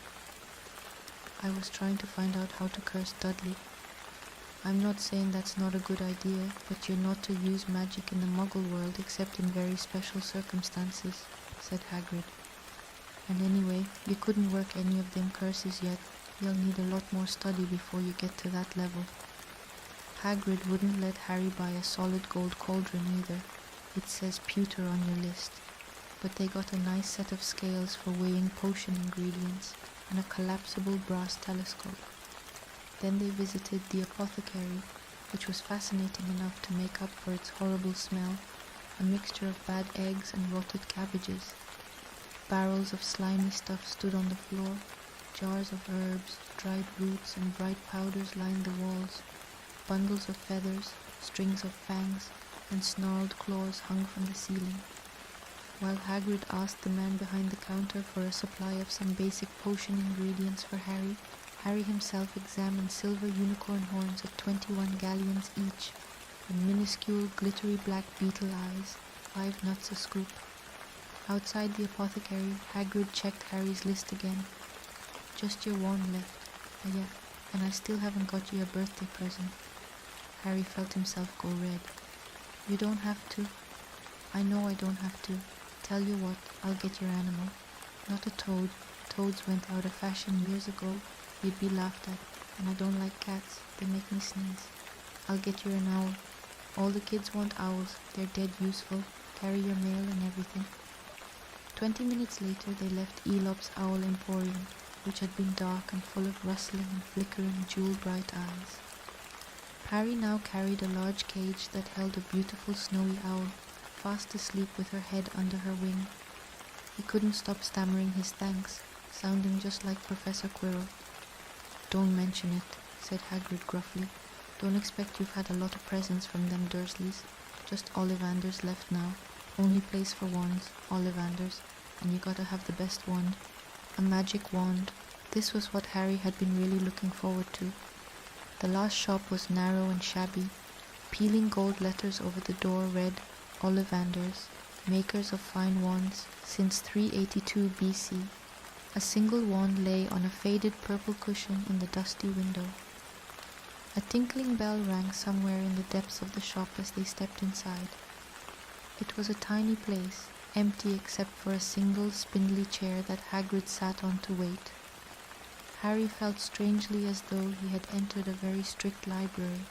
I was trying to find out how to curse Dudley. I'm not saying that's not a good idea, but you're not to use magic in the Muggle world except in very special circumstances, said Hagrid. And anyway, you couldn't work any of them curses yet. You'll need a lot more study before you get to that level. Hagrid wouldn't let Harry buy a solid gold cauldron either. It says pewter on your list. But they got a nice set of scales for weighing potion ingredients and a collapsible brass telescope. Then they visited the apothecary, which was fascinating enough to make up for its horrible smell, a mixture of bad eggs and rotted cabbages. Barrels of slimy stuff stood on the floor. Jars of herbs, dried roots, and bright powders lined the walls. Bundles of feathers, strings of fangs, and snarled claws hung from the ceiling. While Hagrid asked the man behind the counter for a supply of some basic potion ingredients for Harry, Harry himself examined silver unicorn horns of 21 galleons each, and minuscule glittery black beetle eyes, 5 nuts a scoop. Outside the apothecary, Hagrid checked Harry's list again. Just your wand left. Yeah, and I still haven't got you a birthday present. Harry felt himself go red. You don't have to. I know I don't have to. Tell you what, I'll get your animal. Not a toad. Toads went out of fashion years ago. You'd be laughed at. And I don't like cats. They make me sneeze. I'll get you an owl. All the kids want owls. They're dead useful. Carry your mail and everything. 20 minutes later they left Elop's Owl Emporium, which had been dark and full of rustling and flickering jewel-bright eyes. Harry now carried a large cage that held a beautiful snowy owl, fast asleep with her head under her wing. He couldn't stop stammering his thanks, sounding just like Professor Quirrell. Don't mention it, said Hagrid gruffly. Don't expect you've had a lot of presents from them Dursleys. Just Ollivanders left now. Only place for wands, Ollivanders, and you gotta have the best wand. A magic wand. This was what Harry had been really looking forward to. The last shop was narrow and shabby. Peeling gold letters over the door read, Ollivanders, makers of fine wands, since 382 BC. A single wand lay on a faded purple cushion in the dusty window. A tinkling bell rang somewhere in the depths of the shop as they stepped inside. It was a tiny place, empty except for a single spindly chair that Hagrid sat on to wait. Harry felt strangely as though he had entered a very strict library.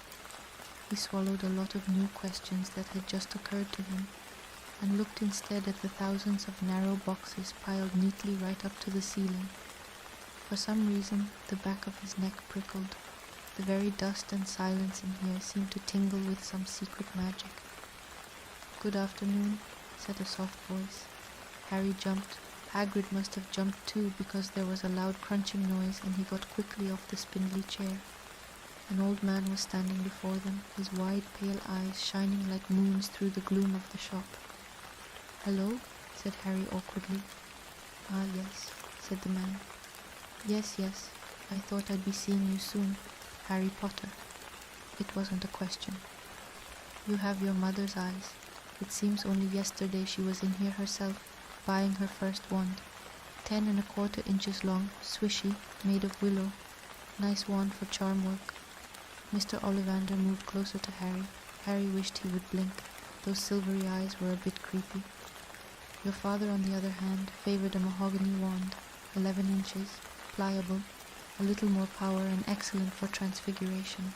He swallowed a lot of new questions that had just occurred to him, and looked instead at the thousands of narrow boxes piled neatly right up to the ceiling. For some reason, the back of his neck prickled. The very dust and silence in here seemed to tingle with some secret magic. "Good afternoon," said a soft voice. Harry jumped. Hagrid must have jumped too, because there was a loud crunching noise and he got quickly off the spindly chair. An old man was standing before them, his wide pale eyes shining like moons through the gloom of the shop. "Hello?" said Harry awkwardly. "Ah, yes," said the man. Yes, I thought I'd be seeing you soon. Harry Potter." It wasn't a question. "You have your mother's eyes. It seems only yesterday she was in here herself, buying her first wand. 10¼ inches long, swishy, made of willow. Nice wand for charm work." Mr. Ollivander moved closer to Harry. Harry wished he would blink. Those silvery eyes were a bit creepy. "Your father, on the other hand, favored a mahogany wand, 11 inches, pliable, a little more power and excellent for transfiguration.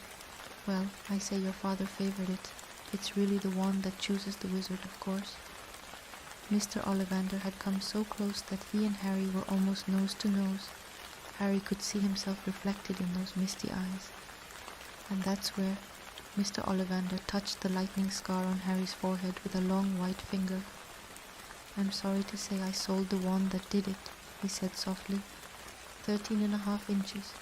Well, I say your father favored it. It's really the wand that chooses the wizard, of course." Mr. Ollivander had come so close that he and Harry were almost nose to nose. Harry could see himself reflected in those misty eyes. And that's where Mr. Ollivander touched the lightning scar on Harry's forehead with a long white finger. "I'm sorry to say I sold the wand that did it," he said softly. 13½ inches,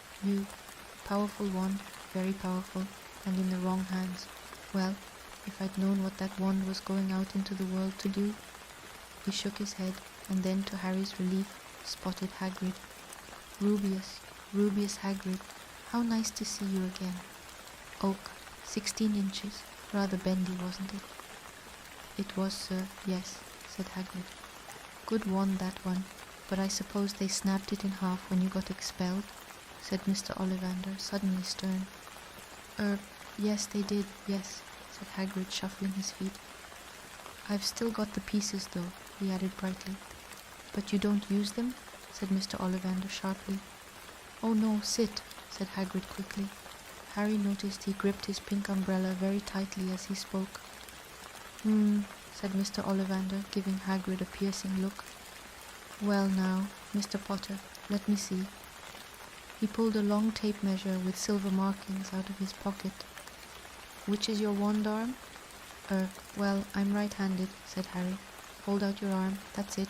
powerful wand, very powerful, and in the wrong hands. Well, if I'd known what that wand was going out into the world to do." He shook his head, and then, to Harry's relief, spotted Hagrid. Rubius Hagrid, how nice to see you again. Oak, 16 inches, rather bendy, wasn't it?" "It was, sir, yes," said Hagrid. "Good wand, that one, but I suppose they snapped it in half when you got expelled," said Mr. Ollivander, suddenly stern. Yes, they did, yes," said Hagrid, shuffling his feet. "I've still got the pieces, though," he added brightly. "But you don't use them?" said Mr. Ollivander sharply. "Oh no, sit," said Hagrid quickly. Harry noticed he gripped his pink umbrella very tightly as he spoke. Said Mr. Ollivander, giving Hagrid a piercing look. "Well now, Mr. Potter, let me see." He pulled a long tape measure with silver markings out of his pocket. "Which is your wand arm?" Well, I'm right-handed," said Harry. "Hold out your arm, that's it."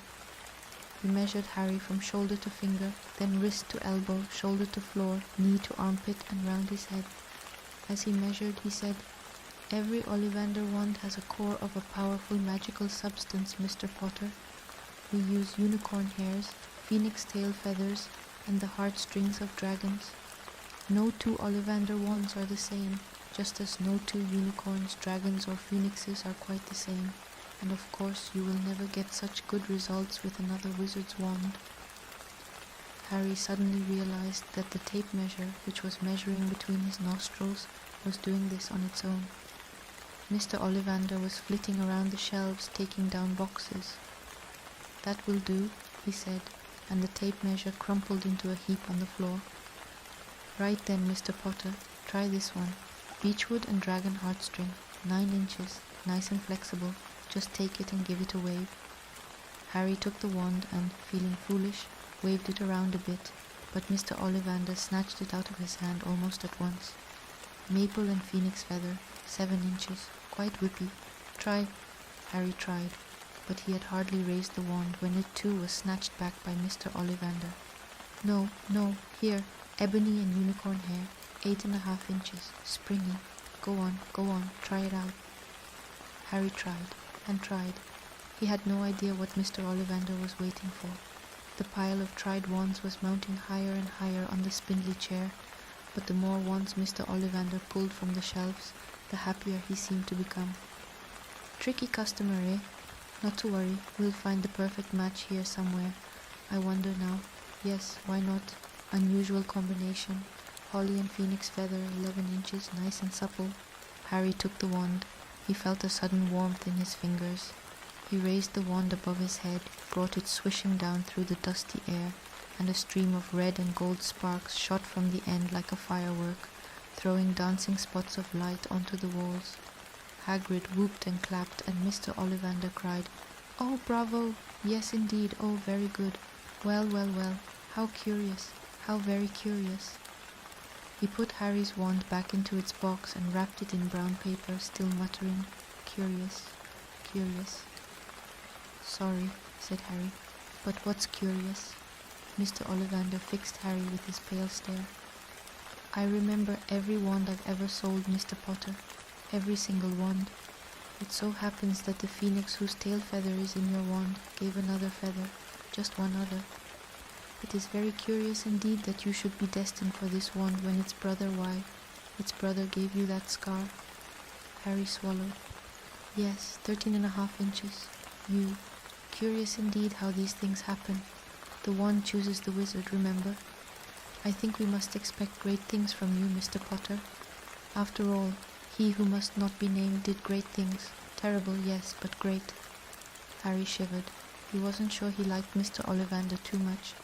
He measured Harry from shoulder to finger, then wrist to elbow, shoulder to floor, knee to armpit, and round his head. As he measured, he said, "Every Ollivander wand has a core of a powerful magical substance, Mr. Potter. We use unicorn hairs, phoenix tail feathers, and the heartstrings of dragons. No two Ollivander wands are the same, just as no two unicorns, dragons, or phoenixes are quite the same. And of course you will never get such good results with another wizard's wand." Harry suddenly realized that the tape measure, which was measuring between his nostrils, was doing this on its own. Mr. Ollivander was flitting around the shelves, taking down boxes. "That will do," he said, and the tape measure crumpled into a heap on the floor. "Right then, Mr. Potter, try this one. Beechwood and dragon heartstring, 9 inches, nice and flexible. Just take it and give it a wave." Harry took the wand and, feeling foolish, waved it around a bit, but Mr. Ollivander snatched it out of his hand almost at once. "Maple and phoenix feather, 7 inches, quite whippy. Try." Harry tried, but he had hardly raised the wand when it too was snatched back by Mr. Ollivander. No, here, ebony and unicorn hair, 8½ inches, springy. Go on, try it out." Harry tried, and tried. He had no idea what Mr. Ollivander was waiting for. The pile of tried wands was mounting higher and higher on the spindly chair, but the more wands Mr. Ollivander pulled from the shelves, the happier he seemed to become. "Tricky customer, eh? Not to worry, we'll find the perfect match here somewhere. I wonder now. Yes, why not? Unusual combination. Holly and phoenix feather, 11 inches, nice and supple." Harry took the wand. He felt a sudden warmth in his fingers. He raised the wand above his head, brought it swishing down through the dusty air, and a stream of red and gold sparks shot from the end like a firework, throwing dancing spots of light onto the walls. Hagrid whooped and clapped, and Mr. Ollivander cried, "Oh, bravo! Yes, indeed, oh, very good. Well, how curious, how very curious." He put Harry's wand back into its box and wrapped it in brown paper, still muttering, "Curious, curious." "Sorry," said Harry, "but what's curious?" Mr. Ollivander fixed Harry with his pale stare. "I remember every wand I've ever sold, Mr. Potter. Every single wand. It so happens that the phoenix whose tail feather is in your wand gave another feather, just one other. It is very curious indeed that you should be destined for this wand when its brother gave you that scar." Harry swallowed. "Yes, 13.5 inches. You. Curious indeed how these things happen. The wand chooses the wizard, remember? I think we must expect great things from you, Mr. Potter. After all, he who must not be named did great things. Terrible, yes, but great." Harry shivered. He wasn't sure he liked Mr. Ollivander too much.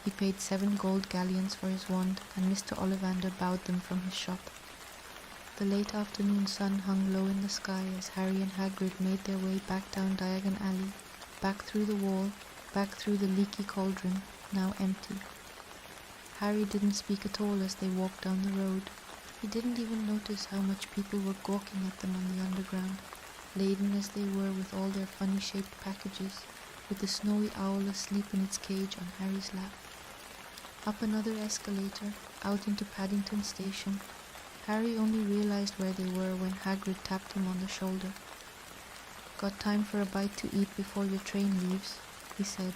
He paid 7 gold galleons for his wand, and Mr. Ollivander bowed them from his shop. The late afternoon sun hung low in the sky as Harry and Hagrid made their way back down Diagon Alley, back through the wall, back through the leaky cauldron, now empty. Harry didn't speak at all as they walked down the road. He didn't even notice how much people were gawking at them on the underground, laden as they were with all their funny-shaped packages, with the snowy owl asleep in its cage on Harry's lap. Up another escalator, out into Paddington Station. Harry only realized where they were when Hagrid tapped him on the shoulder. "Got time for a bite to eat before your train leaves?" he said.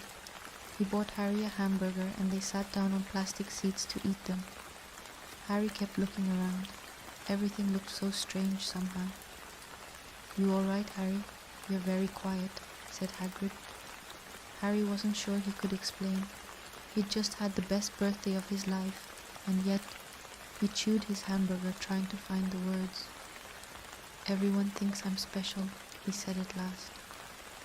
He bought Harry a hamburger and they sat down on plastic seats to eat them. Harry kept looking around. Everything looked so strange somehow. "You all right, Harry? You're very quiet," said Hagrid. Harry wasn't sure he could explain. He'd just had the best birthday of his life, and yet he chewed his hamburger trying to find the words. "Everyone thinks I'm special," he said at last.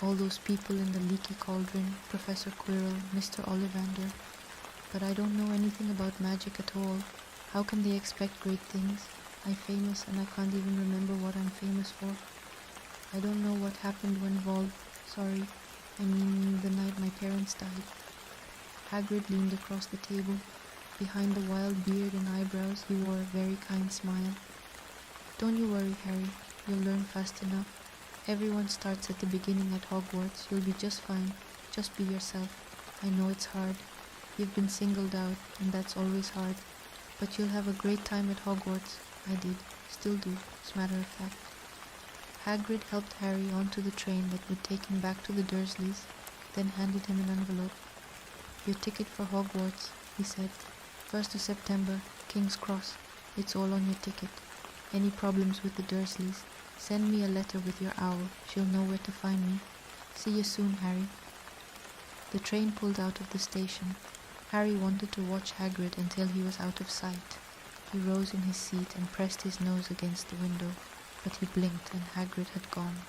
"All those people in the leaky cauldron, Professor Quirrell, Mr. Ollivander. But I don't know anything about magic at all. How can they expect great things? I'm famous and I can't even remember what I'm famous for. I don't know what happened when the night my parents died." Hagrid leaned across the table. Behind the wild beard and eyebrows he wore a very kind smile. "Don't you worry, Harry. You'll learn fast enough. Everyone starts at the beginning at Hogwarts. You'll be just fine. Just be yourself. I know it's hard. You've been singled out, and that's always hard. But you'll have a great time at Hogwarts. I did. Still do, as a matter of fact." Hagrid helped Harry onto the train that would take him back to the Dursleys, then handed him an envelope. "Your ticket for Hogwarts," he said. "1st of September, King's Cross. It's all on your ticket. Any problems with the Dursleys? Send me a letter with your owl. She'll know where to find me. See you soon, Harry." The train pulled out of the station. Harry wanted to watch Hagrid until he was out of sight. He rose in his seat and pressed his nose against the window, but he blinked and Hagrid had gone.